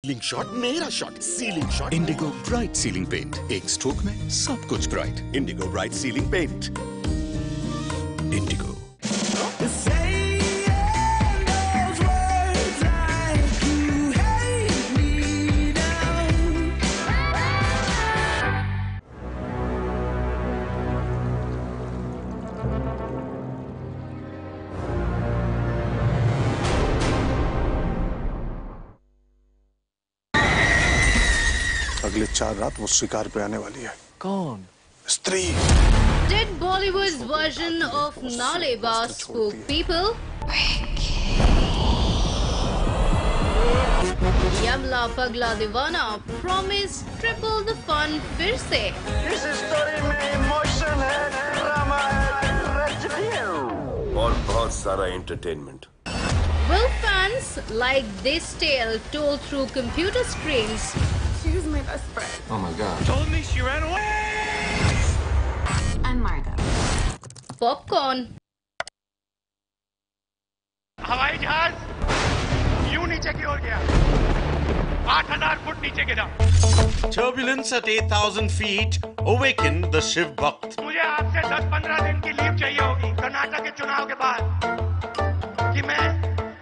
Ceiling shot मेरा shot ceiling shot Indigo bright ceiling paint, एक stroke में सब कुछ bright. Indigo bright ceiling paint. Indigo. अगले 4 रात वो शिकार पे आने वाली है। कौन? स्त्री। Did Bollywood's version of Naleba spook people? Yamla Pagla Divana promised triple the fun फिर से। इस स्टोरी में इमोशन है, ड्रामा है, ट्रेजेडी है और बहुत सारा entertainment. Will fans like this tale told through computer screens? She was my best friend. Oh my God. told me she ran away. And Margo. Popcorn. हवाई जहाज यूं नीचे की ओर गया, 8,000 फुट नीचे गिरा। Turbulence at 8,000 feet awakened the Shiv Bhakt. मुझे आपसे 10-15 दिन की लीव चाहिए होगी कर्नाटक के चुनाव के बाद, कि मैं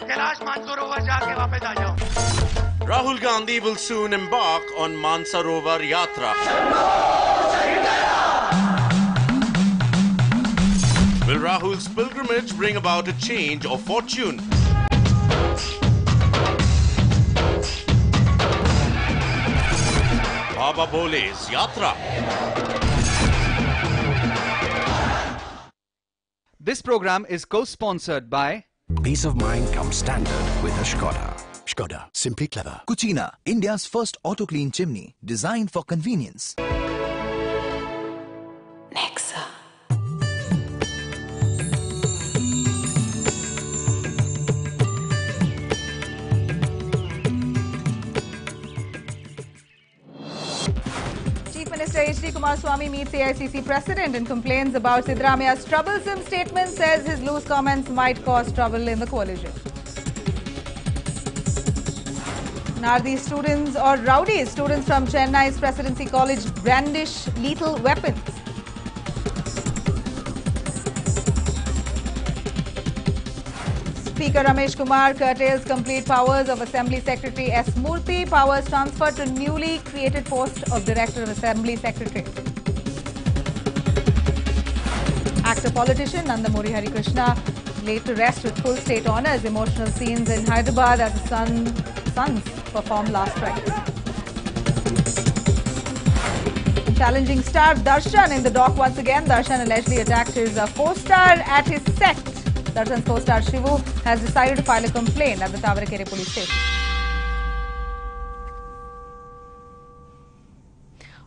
कैलाश मानसरोवर जाके वापस आ जाऊं। Rahul Gandhi will soon embark on Mansarovar Yatra. Will Rahul's pilgrimage bring about a change of fortune? Baba Bole's Yatra. This program is co-sponsored by Peace of mind comes standard with a Skoda. Skoda, simply clever. Cucina, India's first auto clean chimney, designed for convenience. Nexa. Chief Minister H.D. Kumaraswamy meets AICC President and complains about Siddaramaia's troublesome statement, says his loose comments might cause trouble in the coalition. Nardi students or rowdy students from Chennai's Presidency College brandish lethal weapons. Speaker Ramesh Kumar curtails complete powers of Assembly Secretary S. Murthy. Powers transferred to newly created post of Director of Assembly Secretary. Actor politician Nandamuri Harikrishna laid to rest with full state honours. Emotional scenes in Hyderabad as the Sons performed last rites. Challenging star Darshan in the dock once again. Darshan allegedly attacked his co-star at his set. Darshan's co-star Shivu has decided to file a complaint at the Tavarakere police station.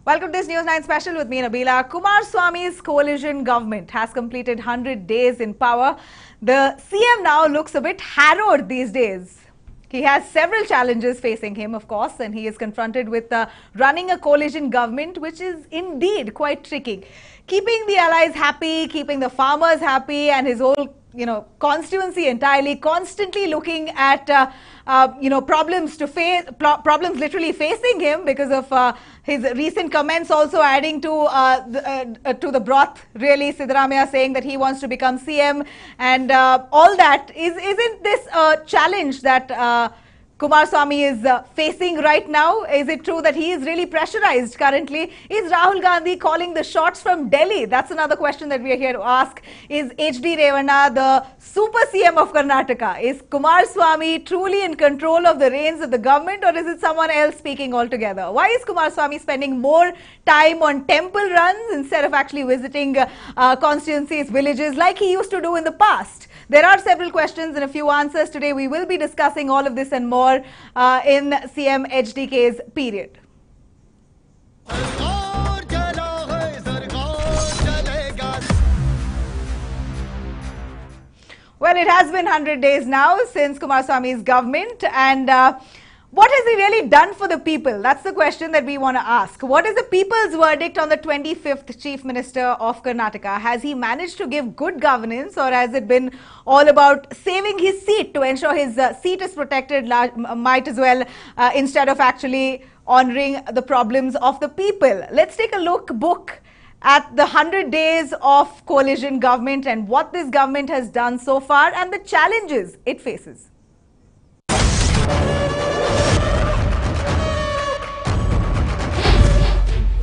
Welcome to this Newsnight Special with me, Nabila. Kumaraswamy's coalition government has completed 100 days in power. The CM now looks a bit harrowed these days. He has several challenges facing him, of course, and he is confronted with running a coalition government, which is indeed quite tricky. Keeping the allies happy, keeping the farmers happy, and his whole constituency entirely constantly looking at problems problems literally facing him because of his recent comments, also adding to the broth, really. Siddaramaiah saying that he wants to become CM, and all that. Isn't this a challenge that Kumaraswamy is facing right now? Is it true that he is really pressurized currently? Is Rahul Gandhi calling the shots from Delhi? That's another question that we are here to ask. Is H.D. Revana the super CM of Karnataka? Is Kumaraswamy truly in control of the reins of the government, or is it someone else speaking altogether? Why is Kumaraswamy spending more time on temple runs instead of actually visiting constituencies, villages like he used to do in the past? There are several questions and a few answers. Today we will be discussing all of this and more in CMH DKs period. Well, it has been 100 days now since Kumaraswamy's government, and What has he really done for the people? That's the question that we want to ask. What is the people's verdict on the 25th Chief Minister of Karnataka? Has he managed to give good governance, or has it been all about saving his seat to ensure his seat is protected, might as well, instead of actually honoring the problems of the people? Let's take a look at the 100 days of coalition government and what this government has done so far and the challenges it faces.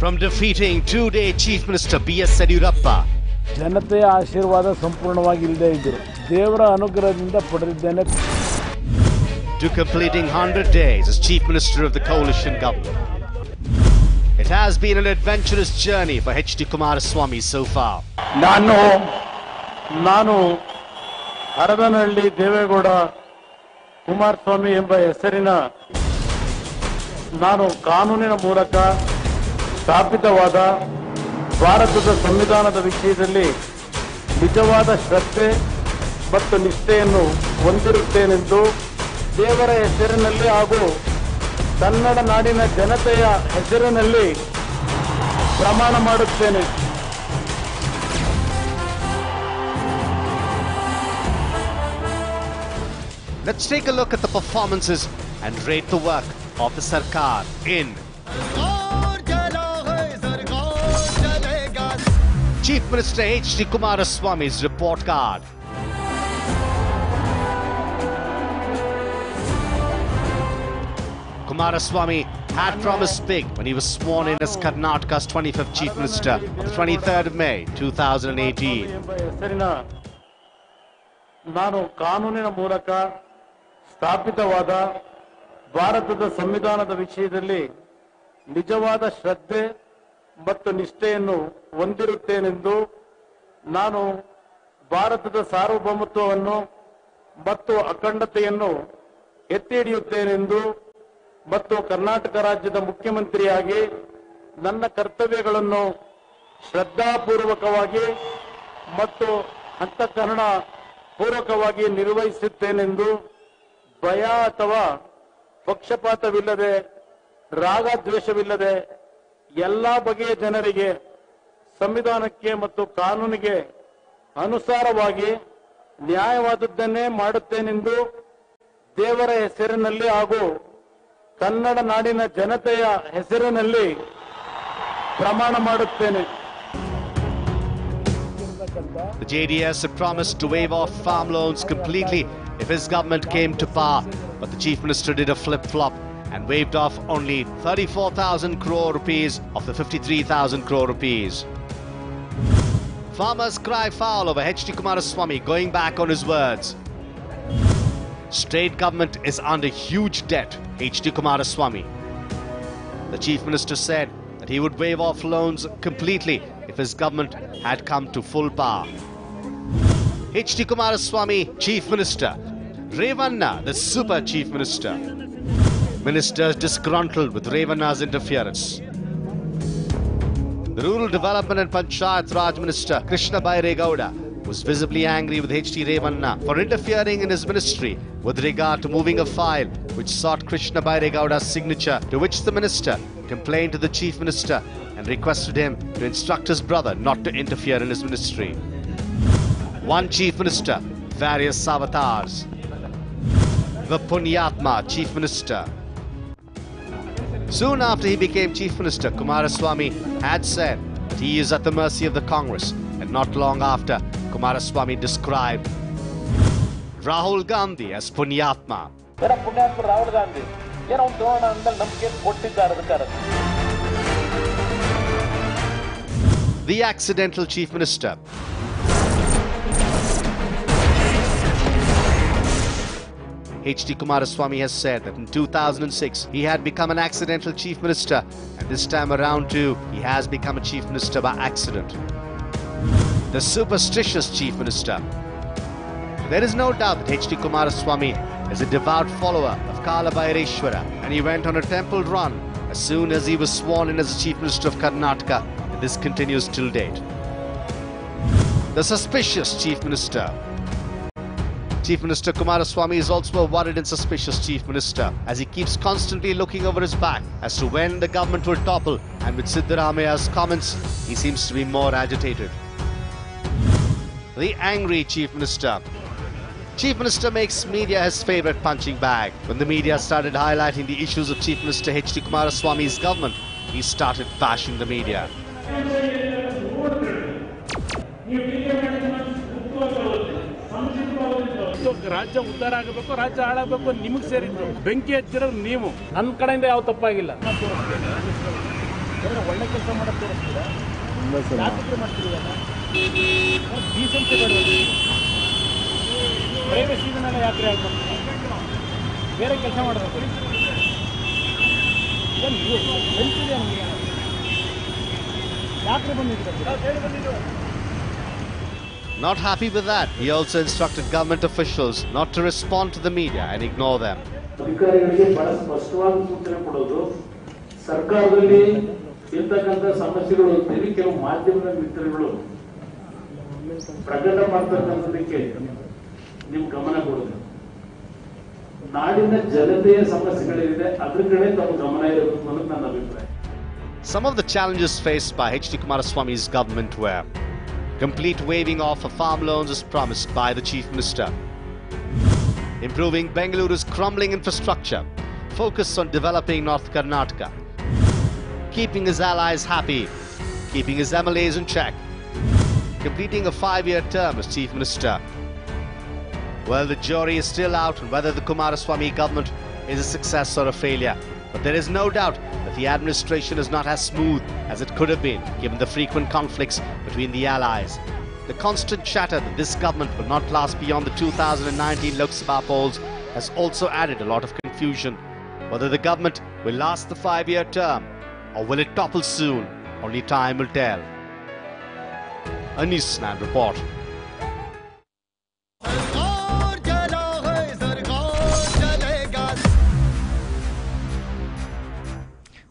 From defeating two-day Chief Minister B.S. Yediyurappa, ಜನತೆಯ ಆಶೀರ್ವಾದ ಸಂಪೂರ್ಣವಾಗಿ ಇಲ್ಲದೆ ಇದ್ದರು, ದೇವರ ಅನುಗ್ರಹದಿಂದ ಪಡೆದಿದ್ದೇನೆ, to completing 100 days as Chief Minister of the coalition government. It has been an adventurous journey for H.D. Kumaraswamy so far. ನಾನು ಹರದನಹಳ್ಳಿ ದೇವೇಗೌಡ ಕುಮಾರಸ್ವಾಮಿ ಎಂಬ ಹೆಸರಿನ ನಾನು ಕಾನೂನಿನ ಮೂಲಕ ಸ್ಥಾಪಿತವಾದ ಭಾರತದ ಸಂವಿಧಾನದ ವಿಷಯದಲ್ಲಿ ನಿಜವಾದ ಶ್ರದ್ಧೆ ಮತ್ತು ನಿಷ್ಠೆಯನ್ನು ಹೊಂದಿರುತ್ತೇನೆಂದು ದೇವರ ಹೆಸರಿನಲ್ಲಿ ಹಾಗೂ ಕನ್ನಡ ನಾಡಿನ ಜನತೆಯ ಹೆಸರಿನಲ್ಲಿ ಪ್ರಮಾಣ ಮಾಡುತ್ತೇನೆ. Let's take a look at the performances and rate the work of the Sarkar in Chief Minister H.D. Kumaraswamy's report card. Kumaraswamy had promised big when he was sworn in as Karnataka's 25th Chief Minister on the 23rd of May 2018. ನಾನು ಕಾನೂನಿನ ಮೂಲಕ ಸ್ಥಾಪಿತವಾದ ಭಾರತದ ಸಂವಿಧಾನದ ವಿಷಯದಲ್ಲಿ ನಿಜವಾದ ಶ್ರದ್ಧೆ ಮತ್ತು ನಿಷ್ಠೆಯನ್ನು ಹೊಂದಿರುತ್ತೇನೆಂದು ನಾನು ಭಾರತದ ಸಾರ್ವಭೌಮತ್ವವನ್ನು ಮತ್ತು ಅಖಂಡತೆಯನ್ನು ಎತ್ತಿ ಹಿಡಿಯುತ್ತೇನೆಂದು ಮತ್ತು ಕರ್ನಾಟಕ ರಾಜ್ಯದ ಮುಖ್ಯಮಂತ್ರಿಯಾಗಿ ನನ್ನ ಕರ್ತವ್ಯಗಳನ್ನು ಶ್ರದ್ಧಾಪೂರ್ವಕವಾಗಿ ಮತ್ತು ಅಂತಃಕರಣ ಪೂರ್ವಕವಾಗಿ ನಿರ್ವಹಿಸುತ್ತೇನೆಂದು ಭಯ ಅಥವಾ ಪಕ್ಷಪಾತವಿಲ್ಲದೆ ರಾಗದ್ವೇಷವಿಲ್ಲದೆ ಎಲ್ಲಾ ಬಗೆಯ ಜನರಿಗೆ ಸಂವಿಧಾನಕ್ಕೆ ಮತ್ತು ಕಾನೂನಿಗೆ ಅನುಸಾರವಾಗಿ ನ್ಯಾಯವಾದದ್ದನ್ನೇ ಮಾಡುತ್ತೇನೆಂದು ದೇವರ ಹೆಸರಿನಲ್ಲಿ ಹಾಗೂ ಕನ್ನಡ ನಾಡಿನ ಜನತೆಯ ಹೆಸರಿನಲ್ಲಿ ಪ್ರಮಾಣ ಮಾಡುತ್ತೇನೆ. The JDS had promised to waive off farm loans completely if his government came to power, but the Chief Minister did a flip-flop and waived off only 34,000 crore rupees of the 53,000 crore rupees. Farmers cry foul over H.D. Kumaraswamy going back on his words. State government is under huge debt, H.D. Kumaraswamy. The Chief Minister said that he would waive off loans completely if his government had come to full power. H.D. Kumaraswamy, Chief Minister. Revanna, the Super Chief Minister. Ministers disgruntled with Revanna's interference. The Rural Development and Panchayat Raj Minister Krishna Bairegowda was visibly angry with H.D. Revanna for interfering in his ministry with regard to moving a file which sought Krishna Bairegowda's signature, to which the minister complained to the Chief Minister and requested him to instruct his brother not to interfere in his ministry. One Chief Minister, various avatars. The Punyatma Chief Minister. Soon after he became Chief Minister, Kumaraswamy had said that he is at the mercy of the Congress, and not long after, Kumaraswamy described Rahul Gandhi as Punyatma. The accidental Chief Minister. H.D. Kumaraswamy has said that in 2006 he had become an accidental Chief Minister, and this time around too he has become a Chief Minister by accident. The superstitious Chief Minister. There is no doubt that H.D. Kumaraswamy is a devout follower of Kala Bhaireshwara, and he went on a temple run as soon as he was sworn in as Chief Minister of Karnataka, and this continues till date. The suspicious Chief Minister. Chief Minister Kumaraswamy is also a worried and suspicious Chief Minister, as he keeps constantly looking over his back as to when the government will topple, and with Siddaramaia's comments, he seems to be more agitated. The angry Chief Minister. Chief Minister makes media his favourite punching bag. When the media started highlighting the issues of Chief Minister H.D. Kumaraswamy's government, he started bashing the media. ರಾಜ್ಯ ಉದ್ಧಾರ ಆಗಬೇಕು, ರಾಜ್ಯ ಹಾಳಾಗಬೇಕು, ನಿಮಗೆ ಸೇರಿದ್ದು. ಬೆಂಕಿ ಹಚ್ಚಿರೋದು ನೀವು. ನನ್ನ ಕಡೆಯಿಂದ ಯಾವ ತಪ್ಪಾಗಿಲ್ಲ. ಒಳ್ಳೆ ಕೆಲಸ ಮಾಡೋದು ತೋರಿಸ್ತೀರಾ? ಯಾಕೆ ಮಾಡ್ತೀರಾ? ಡೀಸೆನ್ಸಿ ಬೇಡವಲ್ಲ. ಪ್ರೈವಸಿಗಳನ್ನೆಲ್ಲ ಯಾಕೆ ಆಗ್ಬೇಕು? ಬೇರೆ ಕೆಲಸ ಮಾಡಬೇಕು. ಬೆಂಕಿದೆ ನಮಗೆ. ಯಾಕೆ ಬಂದಿದ್ದೀರಾ? Not happy with that, he also instructed government officials not to respond to the media and ignore them. ಅಧಿಕಾರಿಗಳಿಗೆ ಬಹಳ ಸ್ಪಷ್ಟವಾದ ಸೂಚನೆ ಕೊಡೋದು, ಸರ್ಕಾರದಲ್ಲಿ ಇರ್ತಕ್ಕಂಥ ಸಮಸ್ಯೆಗಳು ಕೆಲವು ಮಾಧ್ಯಮದ ಮಿತ್ರಗಳು ಪ್ರಕಟ ಮಾಡ್ತಕ್ಕಂಥದಕ್ಕೆ ನೀವು ಗಮನ ಕೊಡೋದು. ನಾಡಿನ ಜನತೆಯ ಸಮಸ್ಯೆಗಳಿದೆ, ಅದ್ರ ಕಡೆ ತಮ್ಮ ಗಮನ ಇರಬೇಕು ಅನ್ನೋದು ನನ್ನ ಅಭಿಪ್ರಾಯ. Some of the challenges faced by H.D. Kumaraswamy's government were: complete waiving off of farm loans as promised by the Chief Minister, improving Bengaluru's crumbling infrastructure, focus on developing North Karnataka, keeping his allies happy, keeping his MLAs in check, completing a 5-year term as Chief Minister. Well, the jury is still out on whether the Kumaraswamy government is a success or a failure. But there is no doubt that the administration is not as smooth as it could have been, given the frequent conflicts between the allies. The constant chatter that this government will not last beyond the 2019 Lok Sabha polls has also added a lot of confusion. Whether the government will last the 5-year term or will it topple soon, only time will tell. A Newsnight report.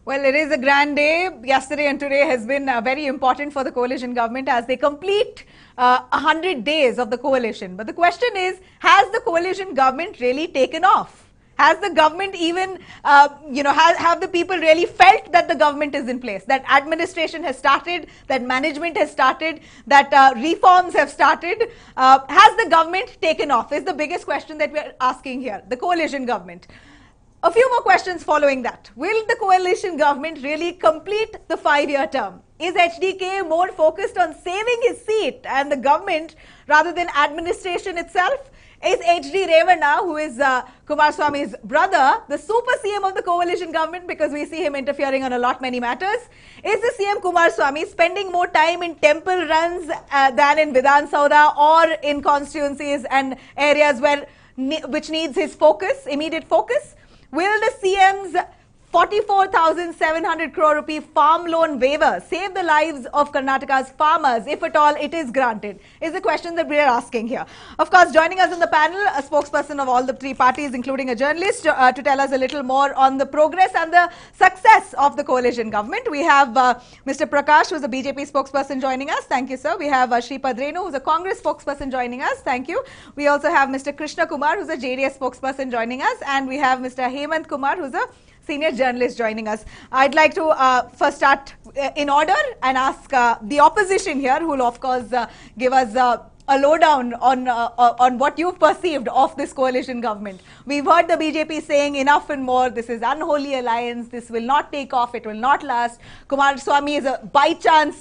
Well, it is a grand day. Yesterday and today has been very important for the coalition government as they complete 100 days of the coalition. But the question is, has the coalition government really taken off? Has the government even, have the people really felt that the government is in place, that administration has started, that management has started, that reforms have started? Has the government taken off is the biggest question that we are asking here, the coalition government. A few more questions following that. Will the coalition government really complete the 5-year term? Is HDK more focused on saving his seat and the government rather than administration itself? Is HD Revana, who is Kumaraswamy's brother, the super CM of the coalition government, because we see him interfering on a lot many matters? Is the CM Kumaraswamy spending more time in temple runs than in Vidhan Saudha or in constituencies and areas which needs his focus, immediate focus? Will the CM's 44,700 crore rupee farm loan waiver save the lives of Karnataka's farmers, if at all it is granted, is the question that we are asking here. Of course, joining us in the panel, a spokesperson of all the three parties, including a journalist, to tell us a little more on the progress and the success of the coalition government. We have Mr. Prakash, who is a BJP spokesperson, joining us. Thank you, sir. We have Shripad Renu, who is a Congress spokesperson, joining us. Thank you. We also have Mr. Krishna Kumar, who is a JDS spokesperson, joining us. And we have Mr. Hemant Kumar, who is a senior journalist, joining us. I'd like to first start in order and ask the opposition here, who will of course give us a lowdown on what you've perceived of this coalition government. We've heard the BJP saying enough and more, this is unholy alliance, this will not take off, it will not last. Kumaraswamy is a by chance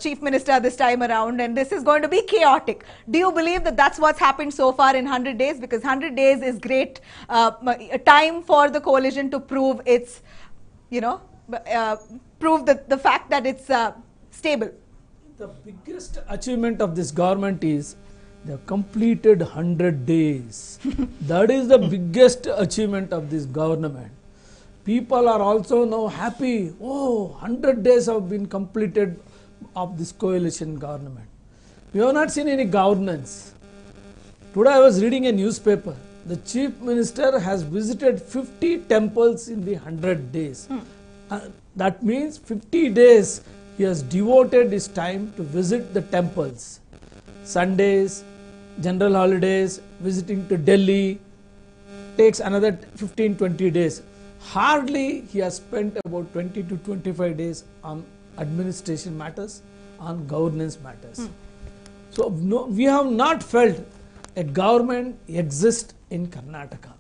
chief minister this time around, and this is going to be chaotic. Do you believe that that's what's happened so far in 100 days? Because 100 days is great time for the coalition to prove its, prove the fact that it's stable. The biggest achievement of this government is they have completed 100 days. That is the biggest achievement of this government. People are also now happy. Oh, 100 days have been completed of this coalition government. We have not seen any governance. Today I was reading a newspaper. The chief minister has visited 50 temples in the 100 days. That means 50 days he has devoted his time to visit the temples. Sundays, general holidays, visiting to Delhi, takes another 15-20 days. Hardly he has spent about 20 to 25 days on administration matters, on governance matters. So no, we have not felt a government exists in Karnataka.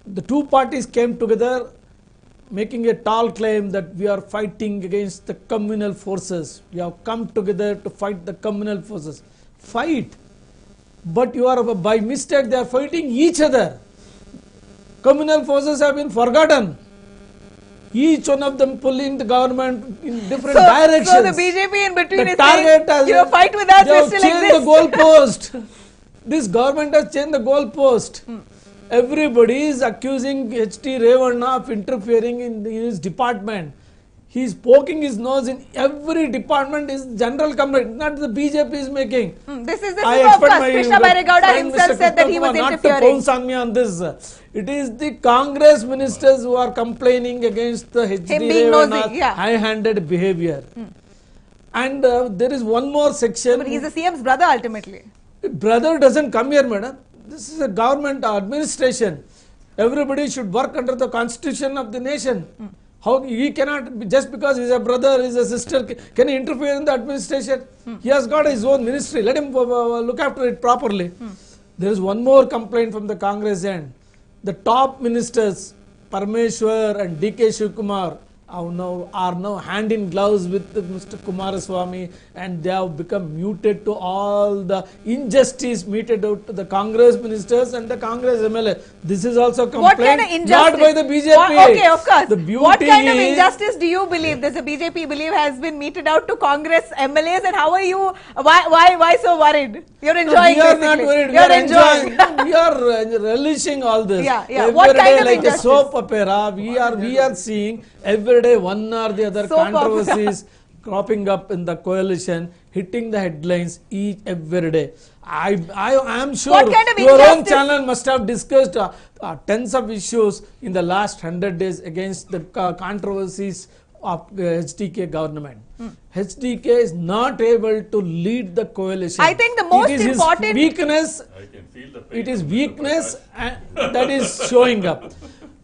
The two parties came together making a tall claim that we are fighting against the communal forces. We have come together to fight the communal forces. Fight. But you are, by mistake, they are fighting each other. Communal forces have been forgotten. Each one of them pulling the government in different directions. So the BJP in between is saying, fight with us, we still exist. They have changed the goalpost. This government has changed the goalpost. Everybody is accusing H.T. Revanna of interfering in his department. He is poking his nose in every department. Is general comment, not the BJP is making. This is the thing, of course. Krishna Bairegowda himself said that he was interfering. Not to pounce on me on this. It is the Congress ministers who are complaining against the H.T. Revanna's high-handed behavior. And there is one more section. But he is the CM's brother ultimately. Brother doesn't come here, madam. This is a government administration. Everybody should work under the constitution of the nation. How he cannot, just because he's a brother, he's a sister, can he interfere in the administration? He has got his own ministry. Let him look after it properly. There is one more complaint from the Congress end. The top ministers, Parameshwar and DK Shivkumar, are now hand in gloves with Mr. Kumaraswamy, and they have become muted to all the injustice meted out to the Congress ministers and the Congress MLA. This is also complaint. What kind of injustice? Not by the BJP. Okay, of course. The beauty what kind of injustice do you believe? Does the BJP believe has been meted out to Congress MLAs, and how are you? Why so worried? You're enjoying. We are not worried. You're enjoying. We are relishing all this. Yeah. What kind of like injustice? A soap opera. We are seeing every day one or the other controversies cropping up in the coalition, hitting the headlines every day. I am sure your own channel must have discussed tens of issues in the last 100 days against the controversies of HDK government. HDK is not able to lead the coalition. I think the most important weakness. It is weakness that is showing up.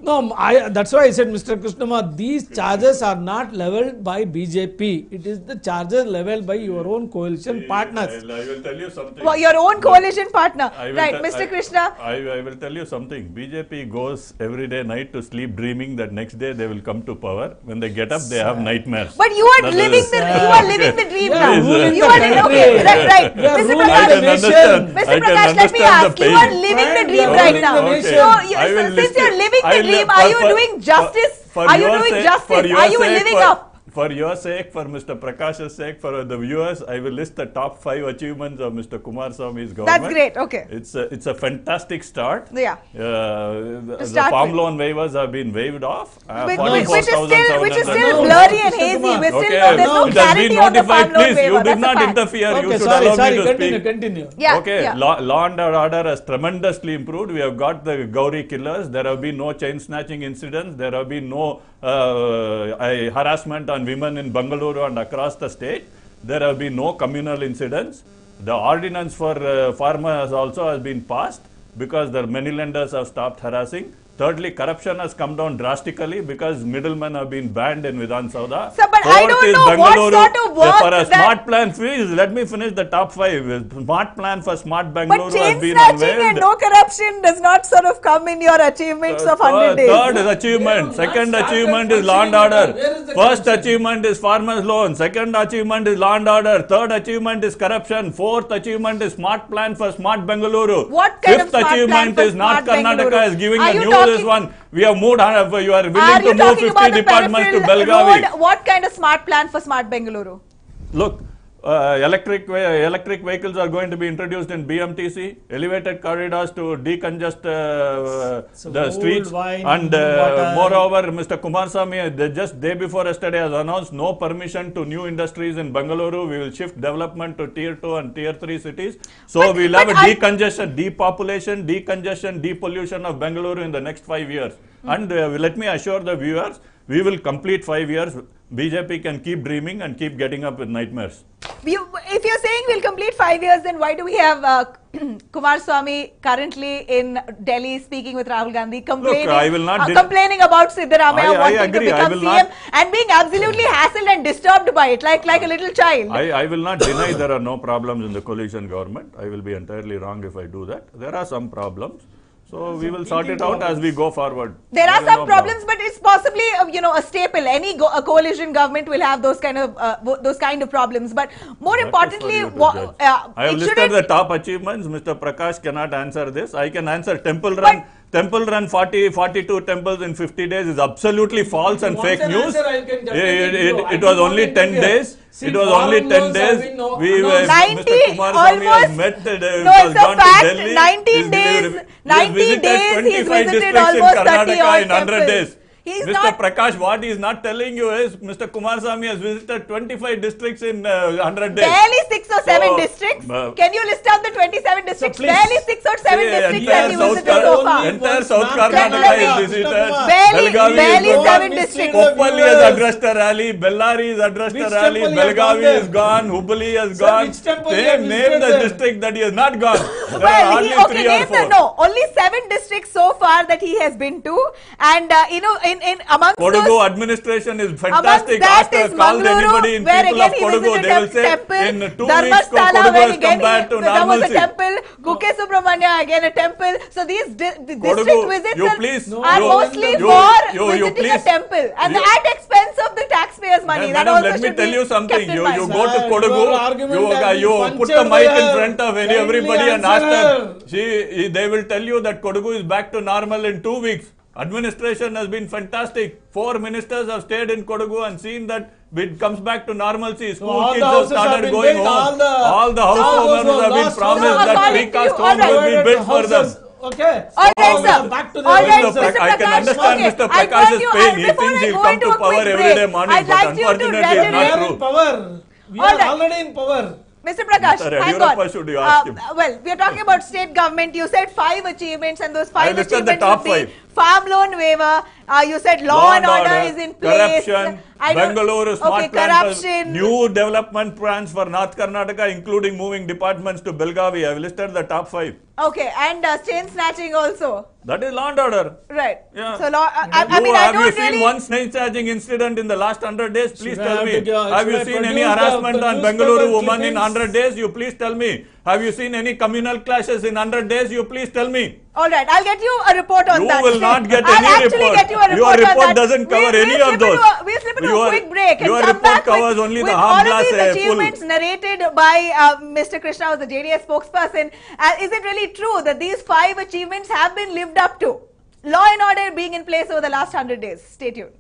No, that's why I said, Mr. Krishnamurthy, these charges are not levelled by BJP. It is the charges levelled by your own coalition partners. I will tell you something. Well, your own coalition partner. Right, Mr. Krishna. I will tell you something. BJP goes every day night to sleep dreaming that next day they will come to power. When they get up, they have nightmares. But you are living the dream now. You are living, okay, right. Mr. Prakash, let me ask. You are living the dream right now. So, since you are living the dream, are you doing justice? Are you doing justice? Are you living up? For your sake, for Mr. Prakash's sake, for the viewers, I will list the top 5 achievements of Mr. Kumaraswamy's government. That's great. Okay. It's a fantastic start. Yeah. The farm loan waivers have been waived off. Which is still blurry and hazy. There's no clarity on the farm loan waiver. You did not interfere. You should allow me to speak. Continue. Yeah. Okay. Law and order has tremendously improved. We have got the Gauri killers. There have been no chain snatching incidents. There have been no harassment on women in Bangalore and across the state. There have been no communal incidents. The ordinance for farmers also has been passed because the many lenders have stopped harassing. Thirdly, corruption has come down drastically because middlemen have been banned in Vidhan Sauda. So, but I don't know what sort of work for a smart plan. Let me finish the top 5. Smart plan for smart Bangalore has been unveiled. But chain snatching and no corruption does not sort of come in your achievements of 100 days. Third is achievement. Second achievement is law and order. First achievement is farmers loan. Second achievement is law and order. Third achievement is corruption. Fourth achievement is smart plan for smart Bengaluru. What kind of smart plan achievement for is North Karnataka is giving a new this one. We have moved, you are willing to move 50 departments to Belgavi. What kind of smart plan for smart Bengaluru? Look, electric vehicles are going to be introduced in BMTC, elevated corridors to decongest the streets, and moreover, Mr. Kumaraswamy just day before yesterday has announced no permission to new industries in Bengaluru. We will shift development to tier 2 and tier 3 cities. So we will have a decongestion, depopulation, decongestion, depollution of Bengaluru in the next 5 years. And let me assure the viewers, we will complete 5 years. BJP can keep dreaming and keep getting up with nightmares. If you're saying we'll complete 5 years, then why do we have Kumar Swamy currently in Delhi speaking with Rahul Gandhi, complaining, Look, I will not complaining about Siddaramaiah wanting to become CM not, and being absolutely hassled and disturbed by it, like a little child? I will not deny there are no problems in the coalition government. I will be entirely wrong if I do that. There are some problems. So we will sort it out as we go forward. There are some problems, but it's possibly a staple. Any coalition government will have those kind of problems. But more importantly, I have listed the top achievements. Mr. Prakash cannot answer this. I can answer temple run. Temple run 42 temples in 50 days is absolutely false and fake news. It was only 10 days. It was only 10 days. Mr. Kumar Swamy has met. It's a fact. 90 days he's visited almost 30 odd temples. Mr. Prakash, what he is not telling you is Mr. Kumar Swamy has visited 25 districts in 100 days. Barely 6 or 7 districts. Can you list out the 27 districts? Barely 6 or 7 districts have he visited so far. Entire South Karnataka is visited. Barely 7 districts. Koppal has addressed a rally. Bellary has addressed a rally. Belgavi is gone. Hubli has gone. Name the district that he has not gone. There are hardly 3 or 4. No, only 7 districts so far that he has been to. And amongst Kodagu administration is fantastic. Ask call anybody in people of Kodagu, they will say in 2 weeks Kodagu has come back to normalcy. There was a temple, Gukke Subramanya again a temple. So these district visits are mostly for visiting a temple and at expense of the taxpayers' money. Madam, let me tell you something. You go to Kodagu, you put the mic in front of everybody and ask them. They will tell you that Kodagu is back to normal in 2 weeks. Administration has been fantastic. 4 ministers have stayed in Kodagu and seen that it comes back to normalcy. School kids have started going home. All the householders have been promised that precast homes will be built for them. Okay. All right, sir. Back to the I can understand Mr. Prakash's pain. He thinks he'll come to power every day morning, but unfortunately it's not true. We are already in power. Mr. Prakash, hang on. Should you ask him? Well, we are talking about state government. You said 5 achievements, and those 5 achievements would be farm loan waiver. You said law and order is in place. Corruption, Bengaluru smart plan, new development plans for North Karnataka, including moving departments to Belgavi. I have listed the top 5. Okay, and chain snatching also. That is law and order. Right. Yeah. So have you seen one chain snatching incident in the last 100 days? Please tell me. Have you seen any harassment on Bengaluru woman in 100 days? You please tell me. Have you seen any communal clashes in 100 days? You please tell me. All right, I'll get you a report on that. You will not get any report. Get you a report. Your report doesn't cover any of those. We'll slip into a quick break and your come report back covers with, only with the all of these achievements narrated by Mr. Krishna, who's the JDS spokesperson. Is it really true that these 5 achievements have been lived up to? Law and order being in place over the last 100 days. Stay tuned.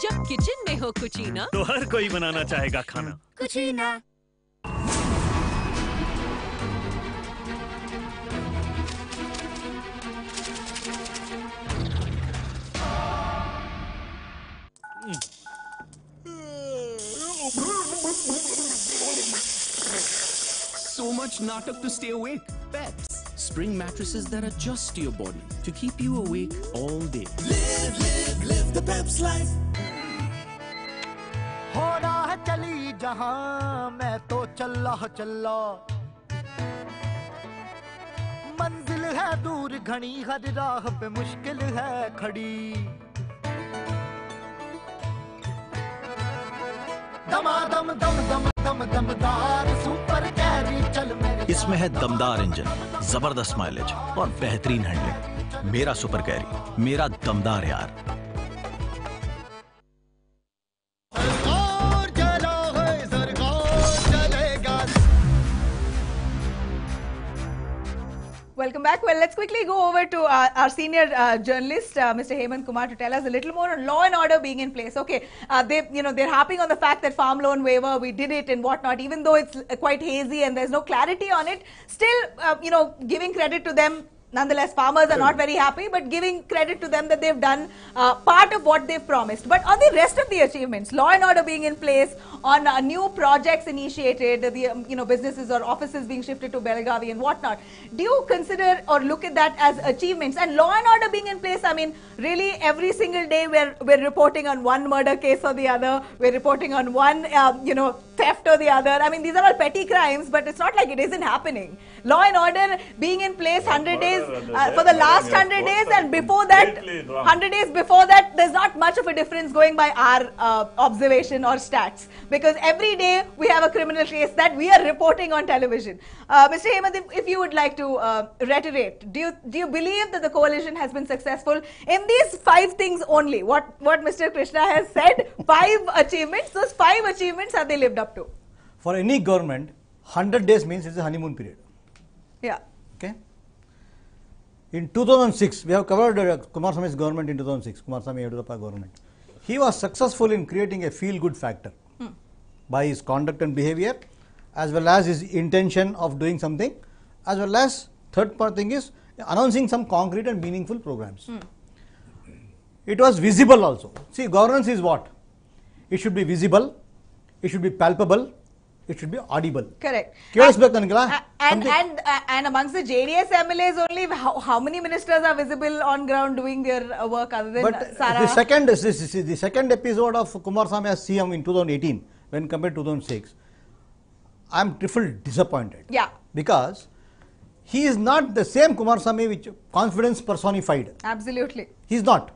जब kitchen में हो कुचीना तो हर कोई बनाना चाहेगा खाना कुचीना So much natak to stay awake. Peps, spring mattresses that adjust to your body to keep you awake all day. Live the Peps life. होना है चली जहां मैं तो चल्ला मंजिल है दूर घनी हर राह पे मुश्किल है खड़ी दमादम दम दम दम दमदार सुपर कैरी चल मेरे इसमें है दमदार इंजन, जबरदस्त माइलेज और बेहतरीन हैंडलिंग। मेरा सुपर कैरी, मेरा दमदार यार। Welcome back. Well, let's quickly go over to our senior journalist, Mr. Hemant Kumar, to tell us a little more on law and order being in place. Okay, they're harping on the fact that farm loan waiver, we did it and whatnot, even though it's quite hazy and there's no clarity on it. Still, giving credit to them, nonetheless, farmers are not very happy, but giving credit to them that they've done part of what they've promised. But on the rest of the achievements, law and order being in place, on new projects initiated, the businesses or offices being shifted to Belagavi and whatnot, do you consider or look at that as achievements? And law and order being in place, I mean, really every single day we're reporting on one murder case or the other, we're reporting on one theft or the other. I mean, these are all petty crimes, but it's not like it isn't happening. Law and order being in place 100 days for the last 100 days, and before that, 100 days before that, there's not much of a difference going by our observation or stats, because every day we have a criminal case that we are reporting on television. Mr. Hemant, if you would like to reiterate, do you believe that the coalition has been successful in these 5 things only? What Mr. Krishna has said, 5 achievements, those 5 achievements have they lived up to? For any government, 100 days means it's a honeymoon period. Yeah. Okay. In 2006, we have covered Kumaraswamy's government in 2006, Kumaraswamy Yediyurappa government. He was successful in creating a feel-good factor by his conduct and behavior, as well as his intention of doing something, as well as third part thing is announcing some concrete and meaningful programs. It was visible also. See, governance is what? It should be visible, it should be palpable, it should be audible. Correct. And amongst the JDS MLAs only, how many ministers are visible on ground doing their work other than Sara? The second episode of Kumaraswamy as CM in 2018, when compared to 2006, I am triple disappointed. Yeah. Because he is not the same Kumaraswamy which confidence personified. Absolutely. He is not.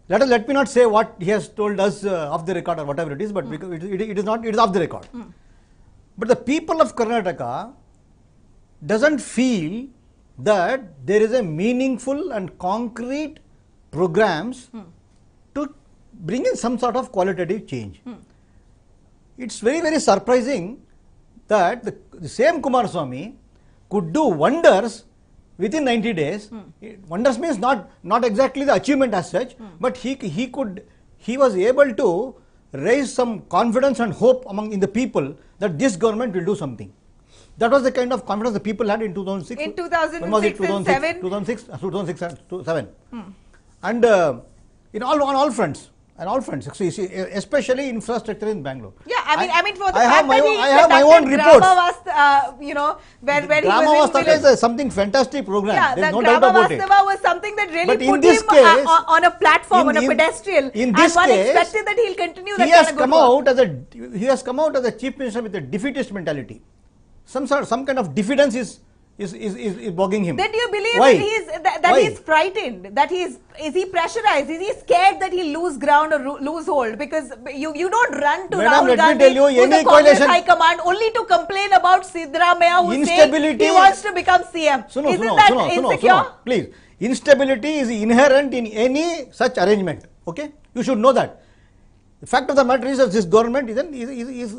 Let me not say what he has told us off the record or whatever it is, but because it is not, it is off the record. But the people of Karnataka doesn't feel that there is a meaningful and concrete programs to bring in some sort of qualitative change. It's very, very surprising that the same Kumaraswamy could do wonders within 90 days. Wonders means not exactly the achievement as such, but he was able to raise some confidence and hope in the people that this government will do something. That was the kind of confidence the people had in 2006. In 2006 and 7? 2007. And on all fronts. Especially infrastructure in Bangalore. Yeah, I mean, for the I have my own reports. Where he was in something fantastic program. Yeah, there is no doubt about it. Was something that really put him on a platform, on a pedestal. In this one case, expected that he'll continue that he has come out as a chief minister with a defeatist mentality. Some kind of diffidence is bogging him. Then do you believe that he's frightened? That is he pressurized? Is he scared that he'll lose ground or lose hold? Because you don't run to Rahul Gandhi, who's the Congress High Command, only to complain about Siddaramaiah, who's saying he wants to become CM. Isn't that insecure? Please, instability is inherent in any such arrangement. Okay, you should know that. The fact of the matter is that this government instability is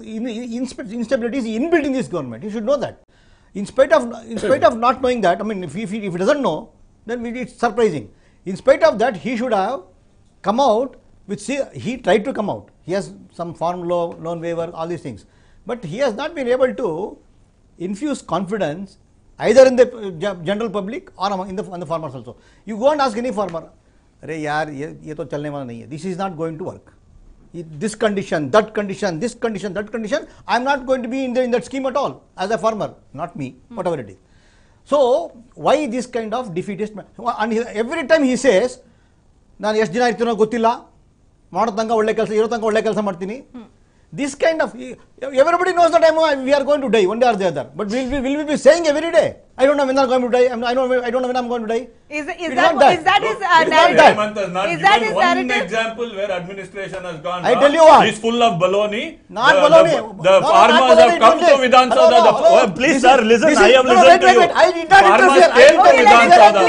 inbuilt in this government. You should know that. In spite of not knowing that, I mean, if he doesn't know, then it's surprising. In spite of that, he should have come out with, he tried to come out. He has some farm law, loan waiver, all these things. But he has not been able to infuse confidence either in the general public or on the farmers also. You go and ask any farmer, "Arey yaar, ye to chalne wala nahi hai. This is not going to work. This condition, that condition, this condition, that condition, I am not going to be in that scheme at all as a farmer, not me, whatever it is." So, why this kind of defeatist? And every time he says, "Naan ಎಷ್ಟು ದಿನ ಇರ್ತೀನೋ ಗೊತ್ತಿಲ್ಲ, ಮಾಡೋ ತನಕ ಒಳ್ಳೆ ಕೆಲಸ, ಇರೋ ತನಕ ಒಳ್ಳೆ ಕೆಲಸ ಮಾಡ್ತೀನಿ." This kind of, everybody knows that we are going to die one day or the other. But will we be saying every day, "I don't know when I'm going to die, I don't know when I'm going to die"? Is that his narrative? Is that his narrative? One example where administration has gone I tell you what. It's full of baloney. Not baloney. The farmers have come to Vidhan Sabha. Please sir, listen, I have listened to you. I did not Farmers came to Vidhan Sabha.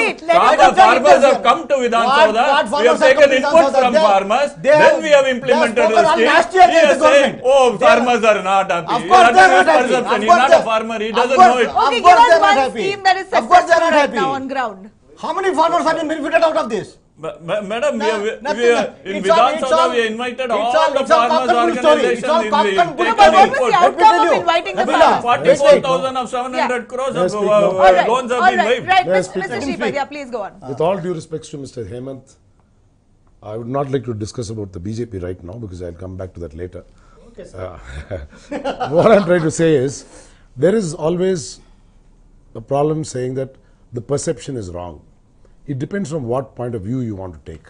Farmers have come to Vidhan Sabha. We have taken input from farmers. Then we have implemented the scheme. He has said, "Oh, farmers are not happy." Of course they are not happy. He's not a farmer. He doesn't know it. Okay, give us one scheme that is successful right now on ground. How many farmers have been benefited out of this? Madam, in It's Vidhan all- Sabha, we invited all the it's all farmers cock and bull story. organizations. It's all cock and bull. Taken But what was input. the outcome of inviting the farmers? 44,000 of 700 crores of loans have been waived. Right, May I Mr. speak? Shripad, yeah, please go on. With all due respects to Mr. Hemant, I would not like to discuss about the BJP right now because I'll come back to that later. Okay, sir. What I'm trying to say is, there is always a problem saying that the perception is wrong. It depends on what point of view you want to take.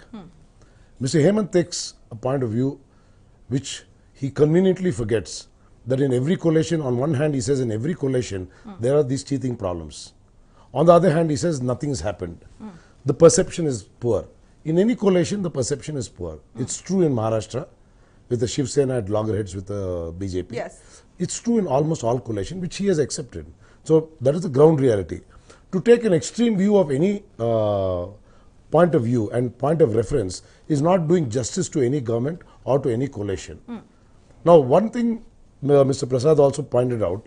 Mr. Hemant takes a point of view which he conveniently forgets that in every coalition, on one hand he says in every coalition there are these teething problems. On the other hand he says nothing has happened. The perception is poor. In any coalition the perception is poor. It's true in Maharashtra with the Shiv Sena at loggerheads with the BJP. Yes. It's true in almost all coalition which he has accepted. So that is the ground reality. To take an extreme view of any point of view and point of reference is not doing justice to any government or to any coalition. Now, one thing Mr. Prasad also pointed out,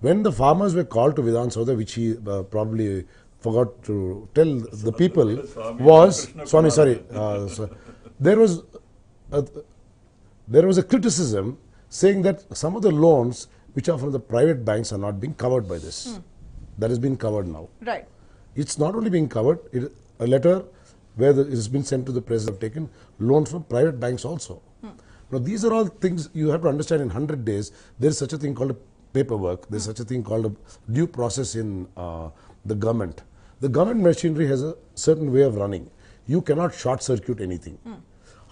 when the farmers were called to Vidhan Sabha, which he probably forgot to tell the people, was there was a criticism saying that some of the loans which are from the private banks are not being covered by this. That has been covered now. Right. It's not only being covered, a letter where it has been sent to the press have taken loans from private banks also. Now these are all things you have to understand. In 100 days, there is such a thing called a paperwork, there is such a thing called a due process in the government. The government machinery has a certain way of running. You cannot short circuit anything.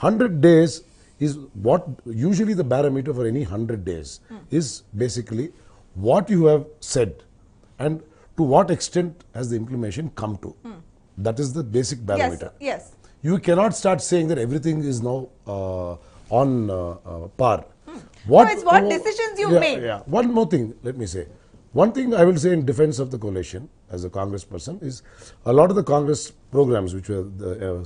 100 days is what usually the barometer for any 100 days is basically what you have said and to what extent has the implementation come to. That is the basic barometer. Yes. You cannot start saying that everything is now on par. No, it's what decisions you made. Yeah. One more thing, let me say. One thing I will say in defense of the coalition as a Congress person is a lot of the Congress programs which were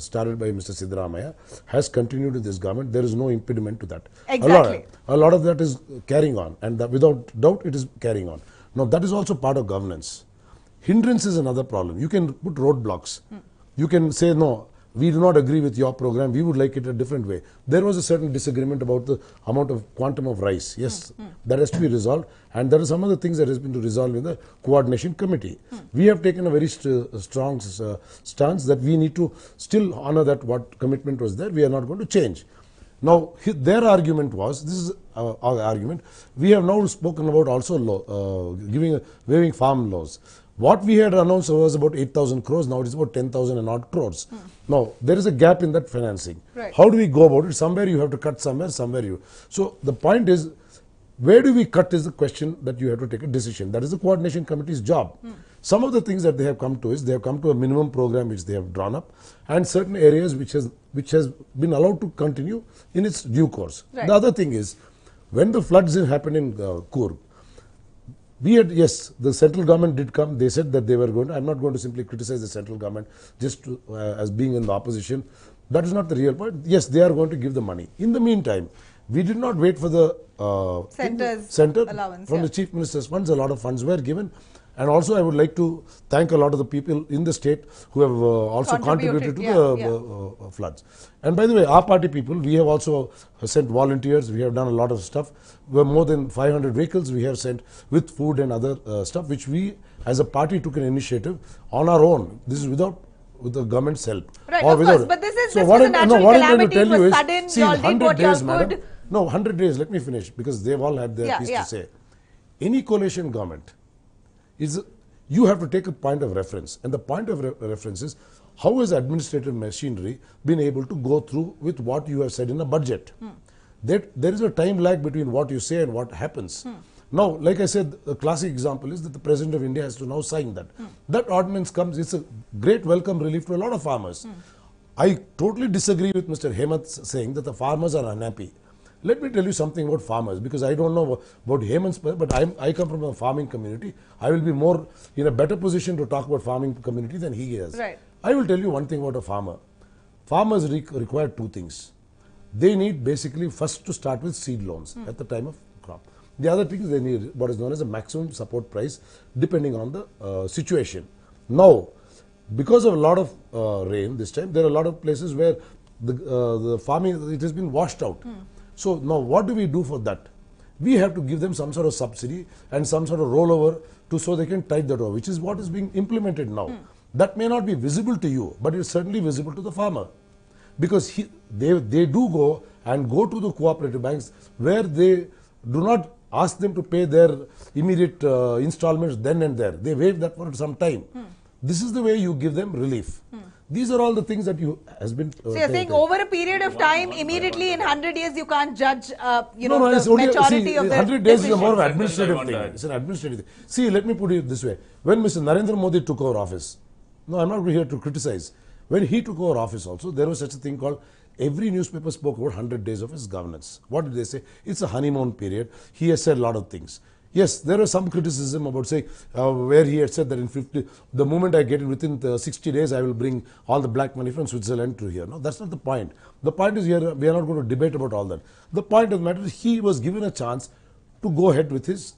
started by Mr. Siddaramaiah has continued with this government. There is no impediment to that. Exactly. A lot of that is carrying on, and that without doubt it is carrying on. Now that is also part of governance. Hindrance is another problem. You can put roadblocks. You can say, no, we do not agree with your program, we would like it a different way. There was a certain disagreement about the amount of quantum of rice. Yes, that has to be resolved, and there are some other things that has been to resolve in the coordination committee. We have taken a very strong stance that we need to still honor that what commitment was there, we are not going to change. Now, their argument was, this is our argument, we have now spoken about also waiving farm laws. What we had announced was about 8,000 crores, now it is about 10,000 and odd crores. Now, there is a gap in that financing. Right. How do we go about it? Somewhere you have to cut, somewhere you. So, the point is, where do we cut is the question that you have to take a decision. That is the coordination committee's job. Some of the things that they have come to is, they have come to a minimum program which they have drawn up, and certain areas which has been allowed to continue in its due course. Right. The other thing is, when the floods happened in Coorg, we had, yes, the central government did come. They said that they were going to, I'm not going to simply criticize the central government just to, as being in the opposition. That is not the real point. Yes, they are going to give the money. In the meantime, we did not wait for the center allowance, from the Chief Minister's funds. A lot of funds were given. And also, I would like to thank a lot of the people in the state who have also contributed to the floods. And by the way, our party people, we have also sent volunteers. We have done a lot of stuff. We have more than 500 vehicles we have sent with food and other stuff, which we as a party took an initiative on our own. This is with the government's help. Right, of course. But this is what a natural calamity. It was sudden. See, You all did what you all could. No, 100 days. Let me finish because they've all had their piece to say. Any coalition government you have to take a point of reference, and the point of reference is how has administrative machinery been able to go through with what you have said in a budget. There is a time lag between what you say and what happens. Now, like I said, a classic example is that the President of India has to now sign that. That ordinance comes, it's a great welcome relief to a lot of farmers. I totally disagree with Mr. Hemant saying that the farmers are unhappy. Let me tell you something about farmers, because I don't know about Hemant's, but I come from a farming community. I will be more in a better position to talk about farming community than he is. Right. I will tell you one thing about a farmer. Farmers require two things. They need basically first to start with seed loans at the time of crop. The other thing is they need what is known as a maximum support price depending on the situation. Now, because of a lot of rain this time, there are a lot of places where the farming, it has been washed out. So now what do we do for that? We have to give them some sort of subsidy and some sort of rollover so they can tide that over, which is what is being implemented now. That may not be visible to you, but it's certainly visible to the farmer. Because they do go to the cooperative banks where they do not ask them to pay their immediate installments then and there. They wait that for some time. This is the way you give them relief. These are all the things that has been. So you're saying over a period of time, immediately in 100 days, you can't judge, the maturity of the 100 days is a more of administrative thing. It's an administrative thing. See, let me put it this way. When Mr. Narendra Modi took over office, no, I'm not here to criticize. When he took over office also, there was such a thing called, every newspaper spoke about 100 days of his governance. What did they say? It's a honeymoon period. He has said a lot of things. Yes, there was some criticism about saying, where he had said that in the moment I get it within 60 days, I will bring all the black money from Switzerland to here. No, that's not the point. The point is here, we are not going to debate about all that. The point of the matter is he was given a chance to go ahead with his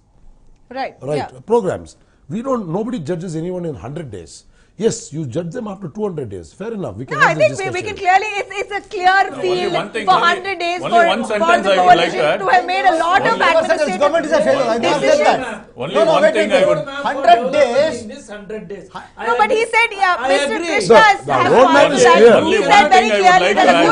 programs. Nobody judges anyone in 100 days. Yes, you judge them after 200 days. Fair enough. We can I think we can clearly, it's a clear field for 100 days for the coalition to have made a lot of administrative decisions. Only one thing I would... 100 days. No, but he said, Mr. Krishna has pointed that. He said very clearly that a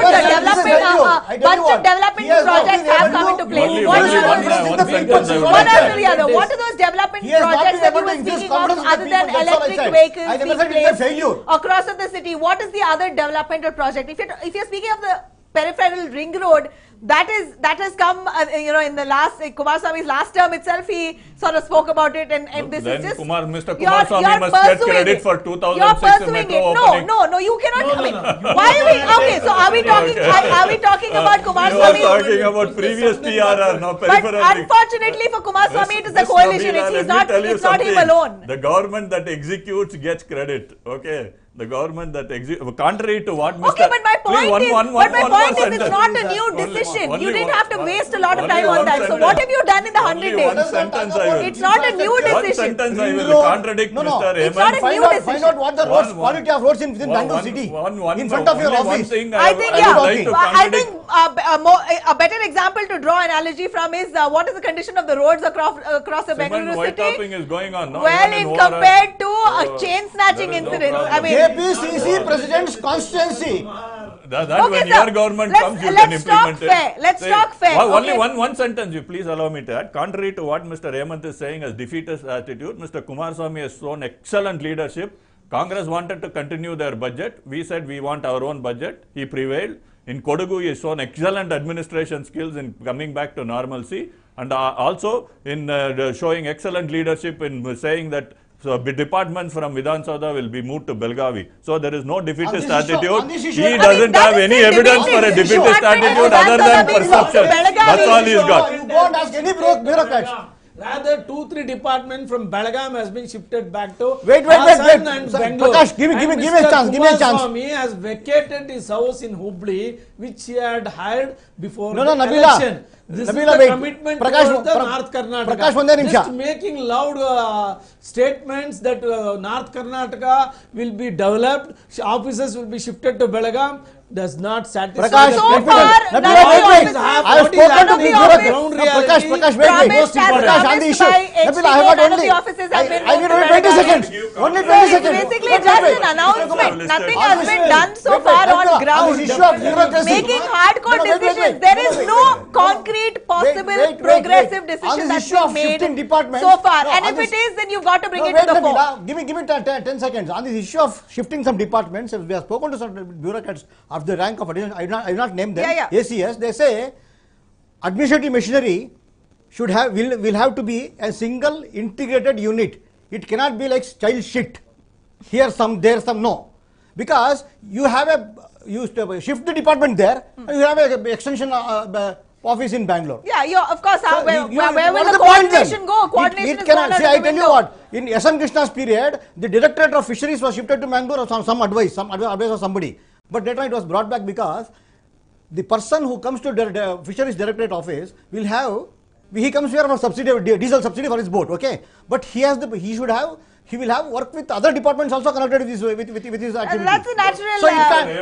bunch of development projects have come into place. One after the other. What are those development projects that you were speaking of other than electric vehicles? Across of the city, what is the other developmental project? If you're speaking of the peripheral ring road, that has come, in the last Kumaraswamy's last term itself, he sort of spoke about it, and this then is just Mr. Kumaraswamy must get credit for 2006 metro opening. No, you cannot. Why are we? Okay, so are we talking about Kumaraswamy? You are talking about previous TRR, now peripheral. But unfortunately for Kumaraswamy, it is a coalition. It's not him alone. The government that executes gets credit. Okay. The government that contrary to what Mr. Okay, but my point is it's not a new decision. You didn't have to waste a lot of time on that. So what have you done in the 100 days? It's not a new decision. One sentence I will contradict Mr. It's not a new decision. Find out what the quality of roads within Bangalore city. In front of your office. I think a better example to draw analogy from is what is the condition of the roads across the Bangalore city? White-topping is going on. Well, in compared to a chain snatching incident. I mean, APCC President's constituency. When your government comes, you can implement it. Let's talk fair. Only one sentence, you please allow me to add. Contrary to what Mr. Hemant is saying as defeatist attitude, Mr. Kumaraswamy has shown excellent leadership. Congress wanted to continue their budget. We said we want our own budget. He prevailed. In Kodagu, he has shown excellent administration skills in coming back to normalcy. And also in showing excellent leadership in saying that departments from Vidhan Sabha will be moved to Belgavi. So there is no defeatist attitude. He doesn't have any evidence for a defeatist attitude other than perception. That's all he's got. You won't ask any bureaucrats. Rather, 2-3 departments from Belgaum has been shifted back to wait. Prakash, give me a chance. Kumaraswamy has vacated his house in Hubli, which he had hired before the Nabila. election. This is the commitment towards the North Karnataka. Just making loud statements that North Karnataka will be developed, offices will be shifted to Belgaum, does not satisfy Prakash, the people. I have spoken to the ground reality. Prakash, on the issue. I need only 20 seconds. Only 20 seconds. Basically, just an announcement. Nothing has been done so far on ground. Making hardcore decisions. There is no concrete, possible, progressive decision that's been made so far. And if it is, then you've got to bring it to the fore. Give me 10 seconds. On this issue of shifting some departments, we have spoken to some bureaucrats of the rank of addition. I will not name them. ACS. They say administrative machinery will have to be a single integrated unit. It cannot be like child shit. Here some, there some, no. Because you have you shift the department there, and you have an extension office in Bangalore. Yeah, of course. Where will the coordination go? Coordination is not see, I tell you what. In S.M. Krishna's period, the Directorate of Fisheries was shifted to Bangalore or some advice of somebody. But later it was brought back because the person who comes to the Fisheries Directorate office will have, he comes here for subsidy, diesel subsidy for his boat, okay? But he should have he will have work with other departments also connected with his activities. That's a natural. So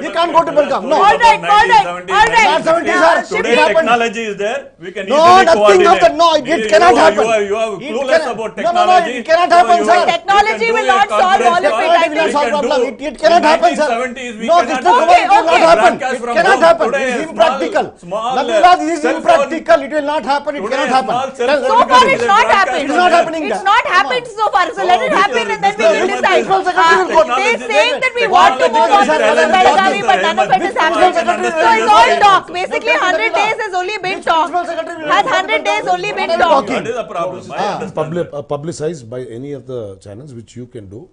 he can't go to Belgaum. No. All right. Today technology is there. We can no, easily nothing of that. No, it cannot happen. You are clueless about technology. No, it cannot happen, sir. Technology will not solve all of it. Technology will not solve problem. It cannot happen, sir. No, Mr. Kumar, it will not happen. It cannot happen. It is impractical. This is impractical. It will not happen. It cannot happen. So far, it's not happened. It's not happening. It's not happened so far. So let it happen and then we will decide. They're saying that we want to move on to Belgavi, but none of it is happening. So it's all talk. Basically, 100 days has only been talk. Has 100 days only been talk. That is the problem. Publicized by any of the channels, which you can do.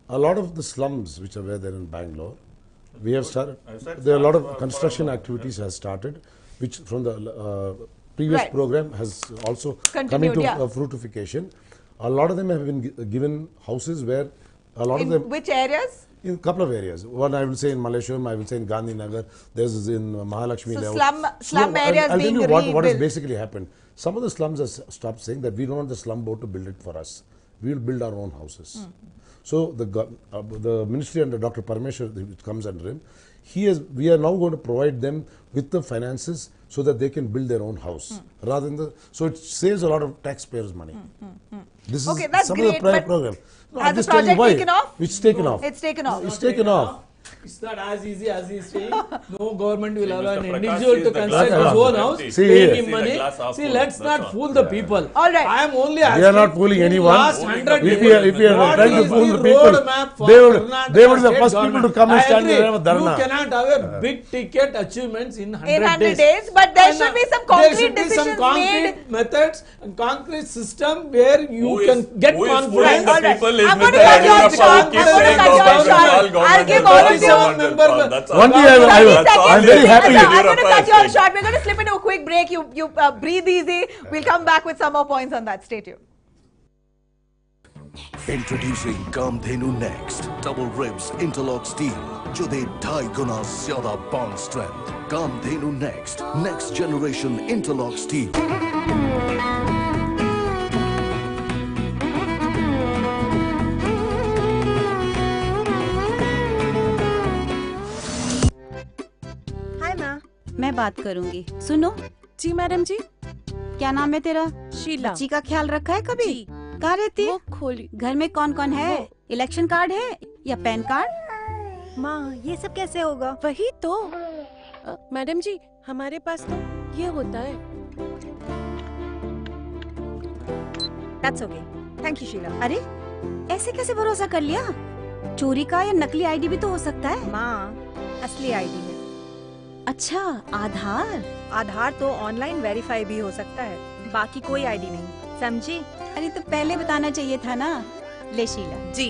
A lot of the slums which are there in Bangalore, we have started. There are a lot of construction activities has started, which from the previous program has also come into fruitification. A lot of them have been given houses where a lot of them. Which areas? In a couple of areas. One I will say in Malleshwaram, I will say in Gandhinagar, there's in Mahalakshmi. So slum areas being rebuilt. I'll tell you what has basically happened. Some of the slums have stopped saying that we don't want the slum board to build it for us. We will build our own houses. So the ministry under Dr. Parmeshwar, which comes under him, we are now going to provide them with the finances so that they can build their own house. Rather than so it saves a lot of taxpayers' money. This is that's some great, of the prior program. No, has the project taken off? It's taken off. It's taken off. It's taken off. It's not as easy as he's saying. No government will allow an individual to construct his own house, pay him money. See, let's not fool the people. All right. I am only asking. We are not fooling anyone. If we are trying to fool the people, they would be the first people to come and stand there with Dharna. You cannot have a big ticket achievements in 100 days. But there should be some concrete decisions made. Concrete methods and concrete system where you can get confidence. I'm going to cut you off short. I'll give all of you. I'm very happy. I'm going to cut you off short. We're going to slip into a quick break. You breathe easy. We'll come back with some more points on that. Stay tuned. Introducing Kamdhenu Next. Double ribs interlock steel. जो दे 2.5 गुना ज़्यादा bond strength. Kamdhenu Next. Next generation interlock steel. मैं बात करूंगी। सुनो। जी madam जी। क्या नाम है तेरा? शीला। बच्ची का ख्याल रखा है कभी? कहाँ रहती है? खोली। घर में कौन कौन है? इलेक्शन कार्ड है या पैन कार्ड? माँ ये सब कैसे होगा? वही तो मैडम जी हमारे पास तो ये होता है। That's okay. Thank you Sheila. अरे ऐसे कैसे भरोसा कर लिया? चोरी का या नकली आईडी भी तो हो सकता है। माँ असली आईडी है। अच्छा आधार? आधार तो ऑनलाइन वेरीफाई भी हो सकता है, बाकी कोई आईडी नहीं, समझी? अरे तो पहले बताना चाहिए था ना। ले शीला जी।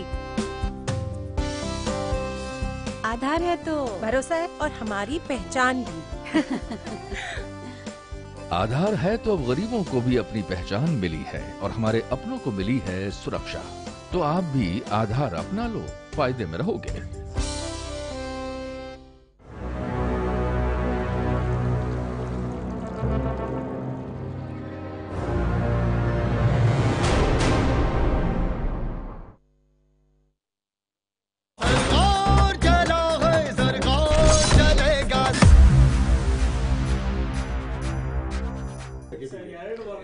आधार है तो भरोसा है और हमारी पहचान भी। आधार है तो अब गरीबों को भी अपनी पहचान मिली है और हमारे अपनों को मिली है सुरक्षा। तो आप भी आधार अपना लो, फायदे में रहोगे।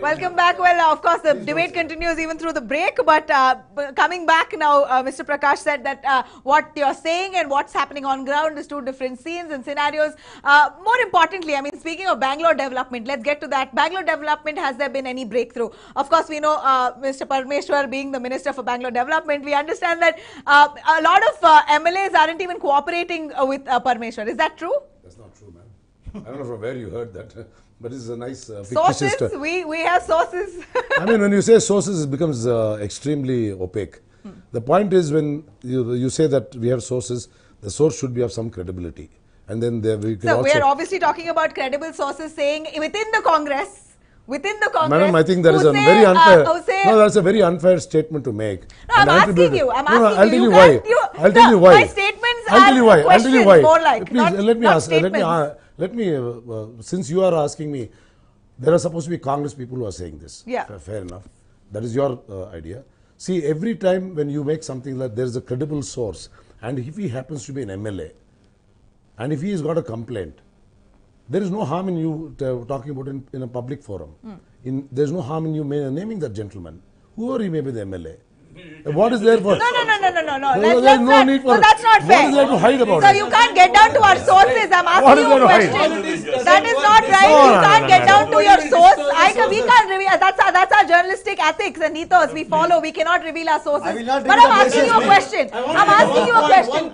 Welcome back. Well, of course, the debate continues even through the break. But coming back now, Mr. Prakash said that what you're saying and what's happening on ground is two different scenes and scenarios. More importantly, I mean, speaking of Bangalore development, let's get to that. Bangalore development, has there been any breakthrough? Of course, we know Mr. Parmeshwar being the Minister for Bangalore Development, we understand that a lot of MLAs aren't even cooperating with Parmeshwar. Is that true? That's not true, ma'am. I don't know from where you heard that. But this is a nice sources. We have sources. I mean, when you say sources, it becomes extremely opaque. The point is when you say that we have sources, the source should be of some credibility, and then we can. So we are obviously talking about credible sources saying within the Congress. Madam, I think that is a very unfair. No, that's a very unfair statement to make. No, I'm asking you. I'll tell you why. I'll tell you why. My statements are questions, more like. Please let me ask. Let me, since you are asking me, there are supposed to be Congress people who are saying this. Yeah. Fair enough. That is your idea. See, every time when you make something like there is a credible source, and if he happens to be an MLA, and if he has got a complaint, there is no harm in you talking about it in a public forum. There is no harm in you naming that gentleman, whoever he may be, the MLA. What is there for? No. There's no need for. No, that's not fair. What is there to hide about So it? you can't get down to our sources. I'm asking you a question. That is not right. You can't get down to your source. We can't reveal. That's our journalistic ethics and ethos. We follow. We cannot reveal our sources. But I'm asking you a question. I'm asking you a question.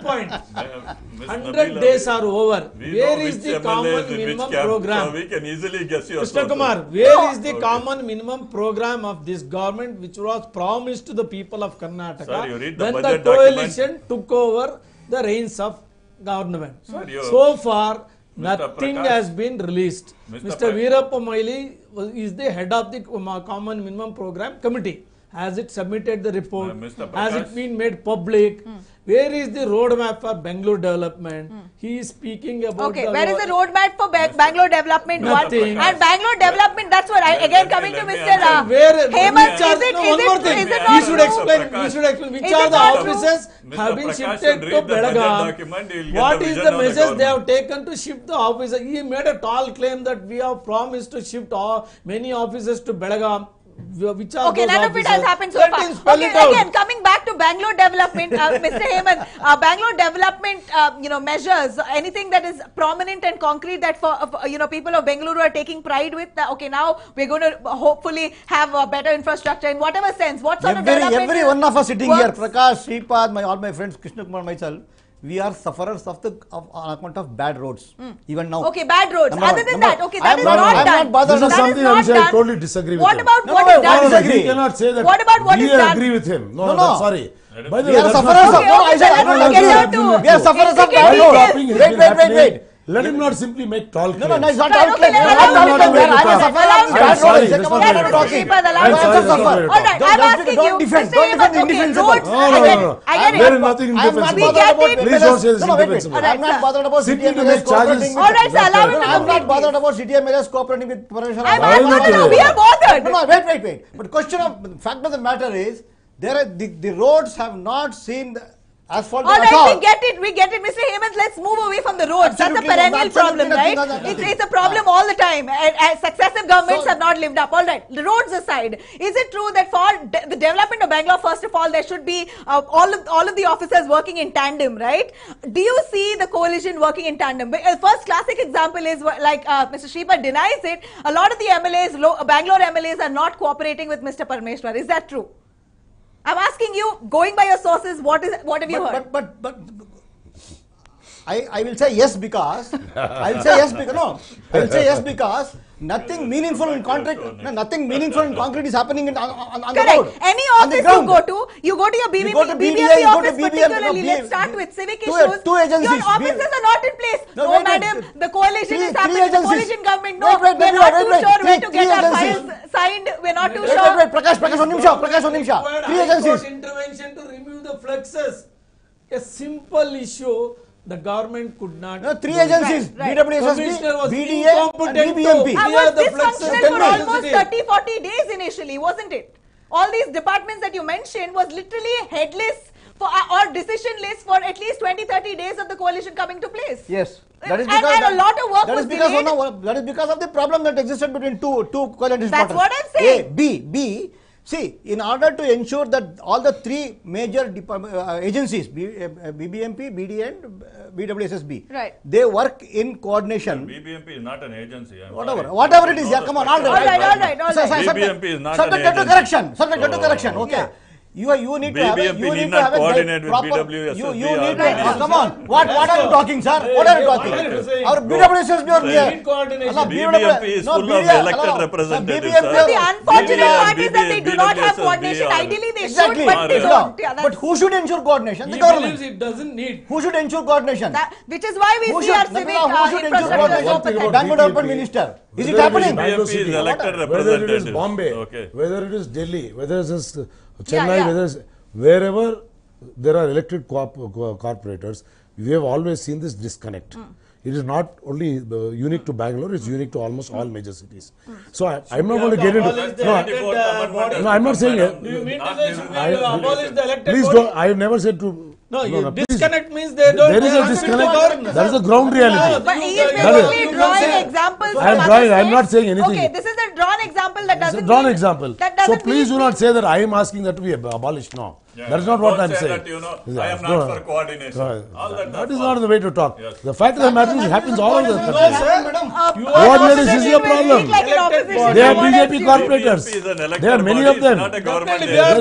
100 days are over. Where is the common minimum program? So we can easily guess your Mr. Kumar, where is the common minimum program of this government which was promised to the people of Karnataka Sir, you read the when the budget coalition took over the reins of government? Sir, So far, Mr. nothing Prakash, has been released. Mr. Veerappa Moily is the head of the common minimum program committee. Has it submitted the report? Has it been made public? Where is the roadmap for Bangalore development? He is speaking about. Okay, where is the roadmap for Bangalore development? Nothing. And Bangalore development, that's what again coming to Mr. Hemant, is it He should explain which are the offices have been shifted to Belagaum. What is the measures they have taken to shift the offices? He made a tall claim that we have promised to shift many offices to Belagaum. Which are okay, none of it has happened so far. Okay, again, coming back to Bangalore development, Mr. Hemant, Bangalore development, measures, anything that is prominent and concrete that for people of Bengaluru are taking pride with. Okay, now we're going to hopefully have a better infrastructure in whatever sense. What sort of development? Every one of us sitting here, Prakash, Sripad, all my friends, Krishna Kumar, myself, we are sufferers on account of bad roads, even now. Okay, bad roads. Other than that, okay, that is not done. I'm not bothered. This is something which I totally disagree with him. What about what is done? He cannot say that. What about what is done? We agree with him. No, sorry. By the we are sufferers of. We are sufferers of bad roads. Wait. Let him not simply make tall claims. No, it's not tall claims. I'm asking you. Don't defend the indefensible. I get it. There is nothing indefensible. Please don't say this indefensible. I'm not bothered about simply to make charges. All right, sir, allow him to I'm not bothered about city MLAs cooperating with permission. We are bothered. No, wait. But fact of the matter is, the roads have not seen asphalt. All right, we get it, Mr. Hemant. Let's move away from the roads. Absolutely, that's a perennial problem, right? It's a problem all the time. And successive governments have not lived up. All right, the roads aside, is it true that for the development of Bangalore, first of all, there should be all of the officers working in tandem, right? Do you see the coalition working in tandem? First classic example is like Mr. Shripad denies it. A lot of the MLAs, Bangalore MLAs, are not cooperating with Mr. Parmeshwar. Is that true? I'm asking you, going by your sources, what have you heard? But I will say yes because nothing meaningful in concrete is happening on the road. Any office you go to your BJP office particularly. Let's start with civic issues. Two agencies. Your offices are not in place. No, madam, the coalition is happening. The coalition government. No, we're not too sure where to get our files signed. We're not too sure. Wait, Prakash, one nimsha. Three agencies. Intervention to remove the fluxes. A simple issue. The government could not. No, three agencies. BWSSB, BDA and BBMP. Was dysfunctional for almost 30-40 days initially, wasn't it? All these departments that you mentioned was literally headless or decisionless for at least 20-30 days of the coalition coming to place. Yes. That is because and a lot of work was delayed. That is because of the problem that existed between two coalition That's what I'm saying. B. See, in order to ensure that all the three major agencies, BBMP, BDA and BWSSB, right, they work in coordination. BBMP is not an agency. Whatever it is, yeah, come on, all right. BBMP is not an agency. Subject to correction, okay. Yeah. You need to have a coordinate with BWSSB. You need to come on. What are you talking, sir? What are you talking? Our BWSSB or BBMP is full of elected representatives. The unfortunate part is that they do not have coordination. Ideally, they should, but they don't. But who should ensure coordination? The government. It doesn't need. Who should ensure coordination? Which is why we see our civic infrastructure. Bangalore Development Minister. Is it happening? BBMP is elected representative. Whether it is Bombay, whether it is Delhi, whether it is Chennai, wherever there are elected corporators, we have always seen this disconnect. It is not only unique to Bangalore, it's unique to almost all major cities. So I'm not going to get into... No, I'm not saying it. Do you mean to say should we abolish the elected Please body? don't, I have never said to... No, disconnect means they don't... There is a disconnect. That is the ground reality. But he is basically drawing examples. I'm not saying anything. Okay, this is a drawn example that doesn't It's a drawn mean, example. That doesn't So please mean do not say that I am asking that to be abolished. No. Yeah, that is not what I am say saying. That, I am not for coordination. All that is not the way to talk. Yes. The fact of the matter is it happens all over the country. No, sir. Coordinators is your problem. They are BJP corporators. There are many of them.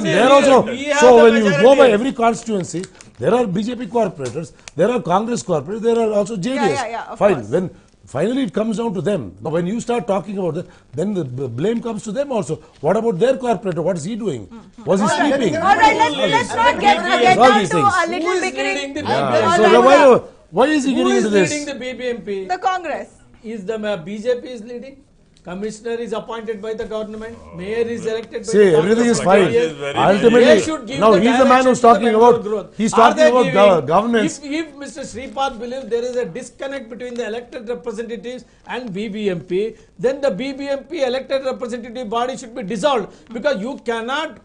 They are also. So when you go by every constituency, there are BJP corporators, there are Congress corporators, there are also JDS. Fine. When finally it comes down to them. Now when you start talking about that, then the blame comes to them also. What about their corporator? What is he doing? Was he sleeping? All right, let's not get down to a little bickering. So why is he getting into this? Who is leading the BBMP? The Congress. Is the BJP is leading? Commissioner is appointed by the government. Mayor is elected by the See, everything is fine. Ultimately, now he's the man who's talking about. He's talking about governance. If Mr. Sripad believes there is a disconnect between the elected representatives and BBMP, then the BBMP elected representative body should be dissolved, because you cannot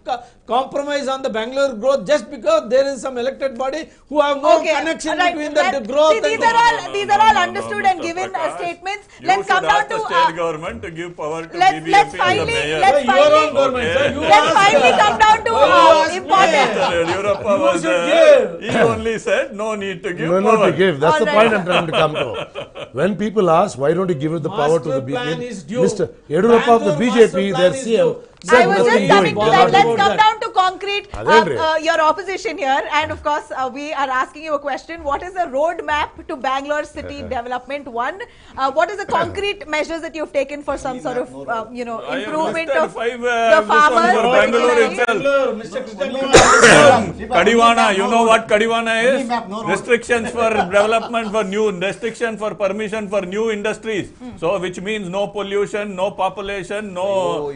compromise on the Bangalore growth just because there is some elected body who have no connection between the growth. See, these are all understood and given statements. Let's come down to state government to give power to let's BBMP finally, and the mayor. let's finally come down to important. Europa was he only said no need to give No power. need to give. That's the point I'm trying to come to. When people ask why don't you give the power to the BJP, Mr. Yedurappa of the BJP, their CM. I was just coming to that. Let's come down to concrete. Your opposition here, and of course, we are asking you a question. What is the roadmap to Bangalore city development? One, what is the concrete measures that you've taken for some sort of, improvement of the farmers? Kadiwana, you know what Kadiwana is? Restrictions for development for new, restriction for permission for new industries. So, which means no pollution, no population, no.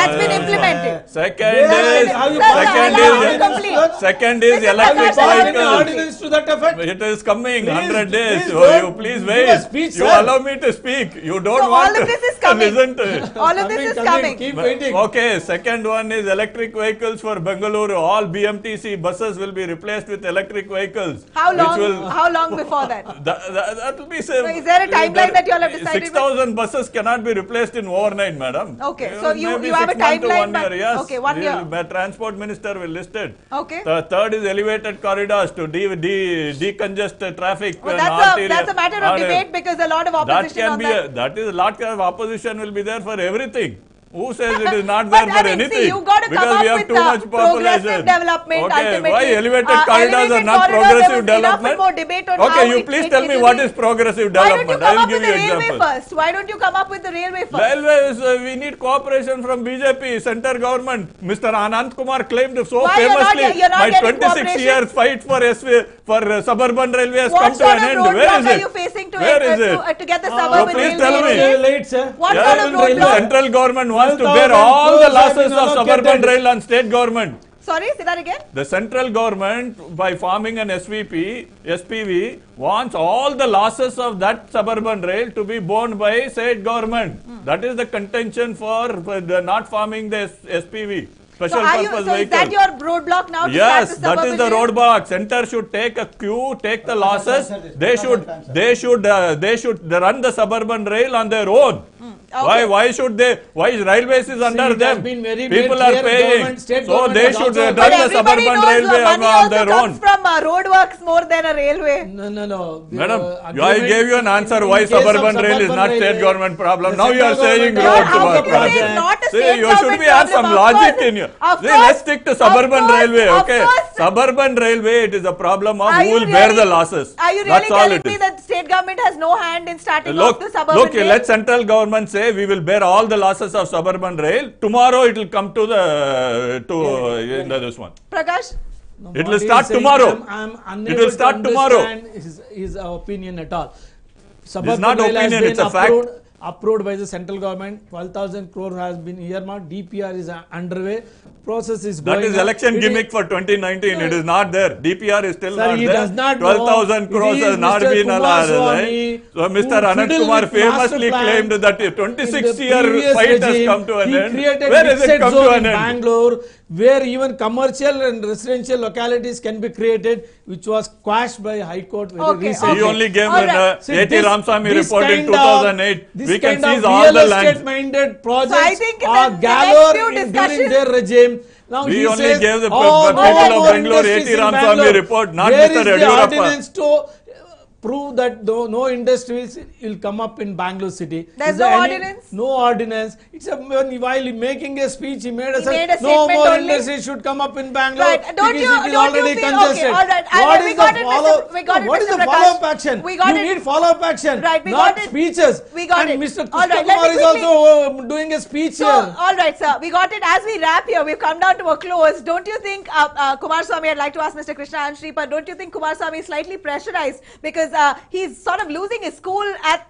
That's been implemented. Second is electric vehicles. To that effect? It is coming 100 days. You please wait. You allow me to speak. You don't want to listen to it. All of this is coming. Keep waiting. Okay, second one is electric vehicles for Bengaluru. All BMTC buses will be replaced with electric vehicles. How long? How long before that? That will be so is there a timeline that you all have decided? 6,000 buses cannot be replaced in overnight, madam. Okay, so you have a timeline. 1 year, yes. Okay, 1 year. Transport minister will list it. Okay. The third is elevated corridors to decongest traffic. Well, that's a matter of debate, because a lot of opposition on that. That is a lot of opposition will be there for everything. Who says it is not there for anything? See, you got to because come up we have with too much progressive development. Okay, ultimately. why elevated corridors are not progressive development? More debate on okay, you please tell me what is progressive development. I will give you examples. First? Why don't you come up with the railway first? Railways, we need cooperation from BJP, center government. Mr. Anant Kumar claimed so famously, my 26 years fight for suburban railway has come to an end. Where is it? Are you facing to to get the suburban railway? Please tell me. What sort of roadblock? Central government wants to bear all the losses of suburban rail on state government. Sorry, say that again. The central government, by forming an SPV, wants all the losses of that suburban rail to be borne by state government. That is the contention for not forming the SPV. Special purpose vehicle. Is that your roadblock now? Yes, that is the roadblock. Center should take a cue, take the losses. They should run the suburban rail on their own. Okay. Why should they? Why railways is under them? People are paying, so they should run the suburban railway on their own. Comes from roadworks more than a railway. No. Madam, I gave you an answer why suburban rail is not state government problem. Now you are saying roads are problem. See, you should have some logic in you. See, let's stick to suburban railway, okay? Suburban railway, it is a problem of who will bear the losses. Are you really telling me that state government has no hand in starting off the suburban rail? Look, let central government say we will bear all the losses of suburban rail. Tomorrow it will come to this one. Prakash? No, it will start tomorrow. It will start tomorrow. His opinion at all. It's not opinion, it's a fact. approved by the central government. 12,000 crore has been earmarked. DPR is underway. Process is going. That is election gimmick for 2019. It is not there. DPR is still not there. Does not 12,000 crores has not been allowed. So Mr. Anand Kumar famously claimed that the 26-year fight has come to an end. Where has it come to an end? Bangalore, where even commercial and residential localities can be created, which was quashed by High Court very recently. He only gave an A.T. Ramsamy report in 2008. We can seize all the land. Real-estate-minded projects are galore during their regime. Now we only gave the people of Bangalore A.T. Ramsamy report, not Mr. Yadurappa. To prove that no industries will come up in Bangalore city. There's no ordinance? No ordinance. It's while making a speech, he made a statement no more only. Industries should come up in Bangalore. Right. Don't it you is already feel, congested. Okay, all right. What is the follow-up action? You need follow-up action, not speeches. We got and it. Mr. Krishna Kumar is also doing a speech here. All right, sir. We got it. As we wrap here, we've come down to a close. Don't you think, Kumaraswamy, I'd like to ask Mr. Krishna and Shripad, don't you think Kumaraswamy is slightly pressurized because he's sort of losing his cool at,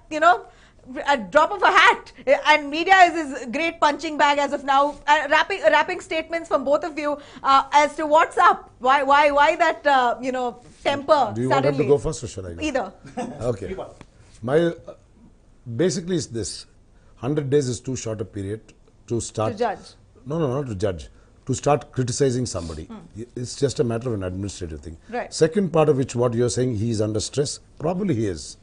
a drop of a hat, and media is his great punching bag as of now, wrapping statements from both of you as to what's up, why that temper. Do you want him to go first or shall I go? Either. Okay. My basically is this: 100 days is too short a period to start. To judge. No, not to judge. To start criticizing somebody. It's just a matter of an administrative thing. Right. Second part of which, what you're saying, he is under stress. Probably he is.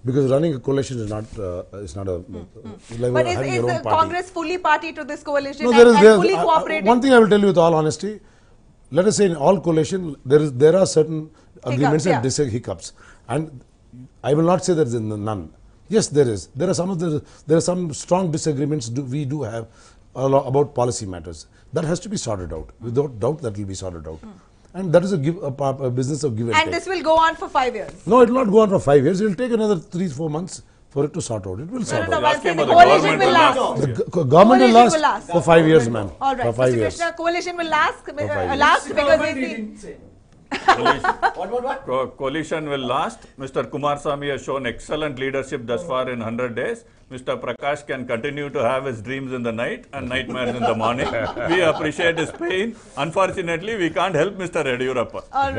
Because running a coalition is not a But is the Congress fully party to this coalition and fully cooperating? One thing I will tell you with all honesty, let us say in all coalition, there are certain agreements and hiccups. And I will not say there is none. Yes, there is. There are some strong disagreements we do have about policy matters. That has to be sorted out. Without doubt, that will be sorted out. And that is a business of give and take. And this will go on for 5 years? No, it will not go on for 5 years. It will take another 3-4 months for it to sort out. It will sort out. The coalition will last. The government will last for 5 years, ma'am. All right. For 5 Mr. years. Krishna, coalition will last because Coalition will last. Mr. Kumaraswamy has shown excellent leadership thus far in 100 days. Mr. Prakash can continue to have his dreams in the night and nightmares in the morning. We appreciate his pain. Unfortunately, we can't help Mr. Yadurappa. All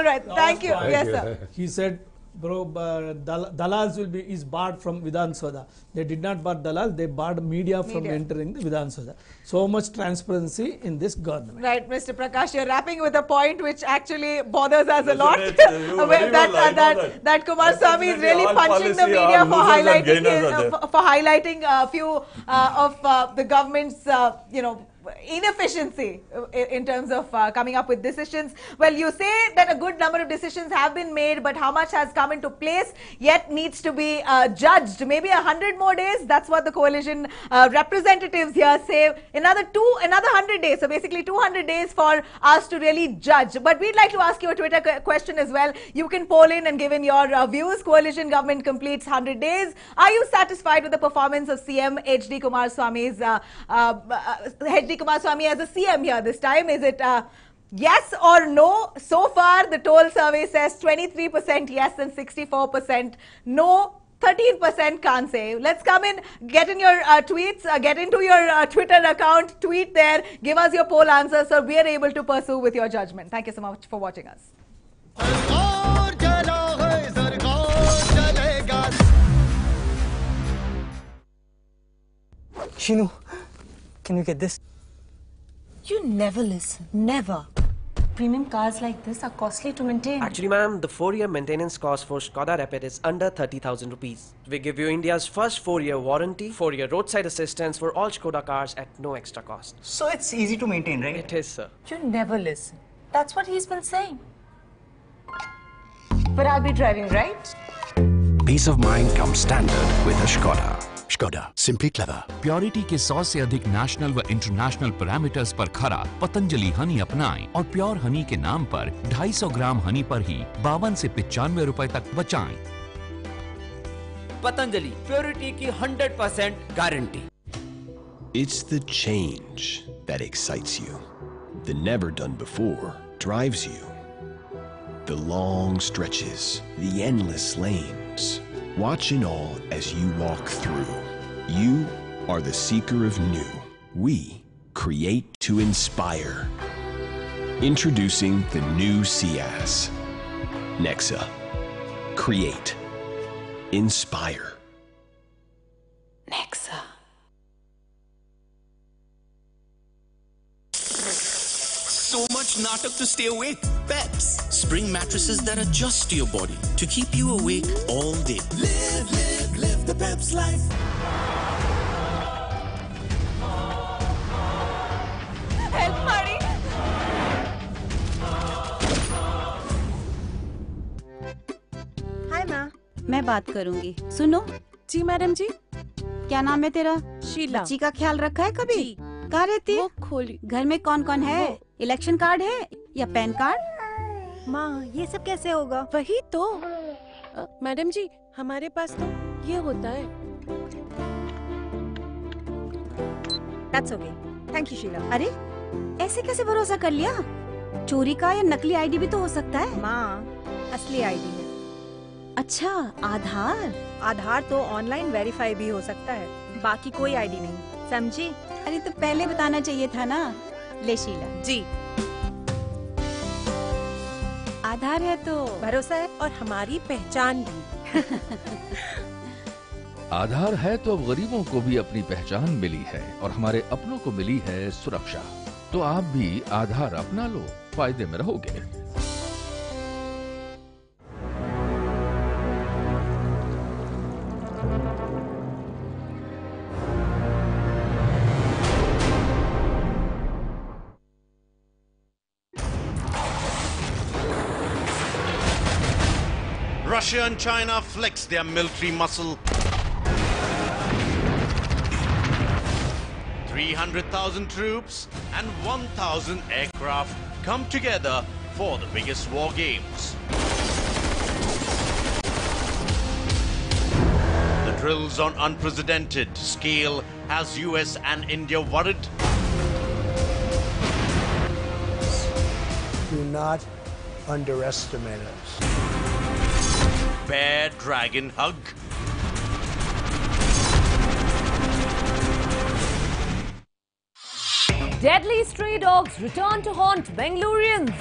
right. Thank you. Yes, sir. He said, Dalals is barred from Vidhan Sabha. They did not bar Dalal, they barred media from entering the Vidhan Sabha. So much transparency in this government. Right, Mr. Prakash, you're wrapping with a point which actually bothers us a lot. That Kumaraswamy is really punching the media for highlighting a few of the government's, inefficiency in terms of coming up with decisions. Well, you say that a good number of decisions have been made, but how much has come into place yet needs to be judged. Maybe 100 more days. That's what the coalition representatives here say. Another 100 days. So basically 200 days for us to really judge. But we'd like to ask you a Twitter question as well. You can poll in and give in your views. Coalition government completes 100 days. Are you satisfied with the performance of CM HD Kumaraswamy's Kumaraswamy as a CM here this time? Is it yes or no? So far, the toll survey says 23% yes and 64% no. 13% can't say. Let's come in, get in your tweets, get into your Twitter account, tweet there, give us your poll answers so we are able to pursue with your judgment. Thank you so much for watching us. Shinu, can you get this? You never listen. Never. Premium cars like this are costly to maintain. Actually, ma'am, the 4-year maintenance cost for Skoda Rapid is under 30,000 rupees. We give you India's first 4-year warranty, 4-year roadside assistance for all Skoda cars at no extra cost. So it's easy to maintain, right? It is, sir. You never listen. That's what he's been saying. But I'll be driving, right? Peace of mind comes standard with a Skoda. Skoda, simply clever. Purity के 100 से अधिक national व international parameters पर खरा पतंजलि हनी अपनाएं और pure Honey के नाम पर 250 ग्राम हनी पर ही 52 से 95 रुपए तक बचाएं। पतंजलि प्योरिटी की 100% guarantee. It's the change that excites you. The never done before drives you. The long stretches, the endless lanes. Watch it all as you walk through. You are the seeker of new. We create to inspire. Introducing the new Ciaz. Nexa. Create. Inspire. Nexa. So much natak to stay awake. Peps. Spring mattresses that adjust to your body to keep you awake all day. Live the Peps life. Help, Mari. हाय माँ। मैं बात करूंगी। सुनो। जी madam जी। क्या नाम है तेरा? शीला। बच्ची का ख्याल रखा है कभी? कहाँ रहती है? खोली। घर में कौन कौन है? इलेक्शन कार्ड है या पैन कार्ड? माँ ये सब कैसे होगा? वही तो मैडम जी हमारे पास तो ये होता है। That's okay. Thank you Sheila. अरे ऐसे कैसे भरोसा कर लिया? चोरी का या नकली आईडी भी तो हो सकता है। माँ असली आईडी है। अच्छा आधार? आधार तो ऑनलाइन वेरीफाई भी हो सकता है, बाकी कोई आईडी नहीं, समझी? अरे तो पहले बताना चाहिए था ना। ले शीला जी। आधार है तो भरोसा है और हमारी पहचान भी। आधार है तो अब गरीबों को भी अपनी पहचान मिली है और हमारे अपनों को मिली है सुरक्षा। तो आप भी आधार अपना लो, फायदे में रहोगे। Russia and China flex their military muscle. 300,000 troops and 1,000 aircraft come together for the biggest war games. The drills on unprecedented scale has US and India worried. Do not underestimate us. Bear dragon hug. Deadly stray dogs return to haunt Bangaloreans.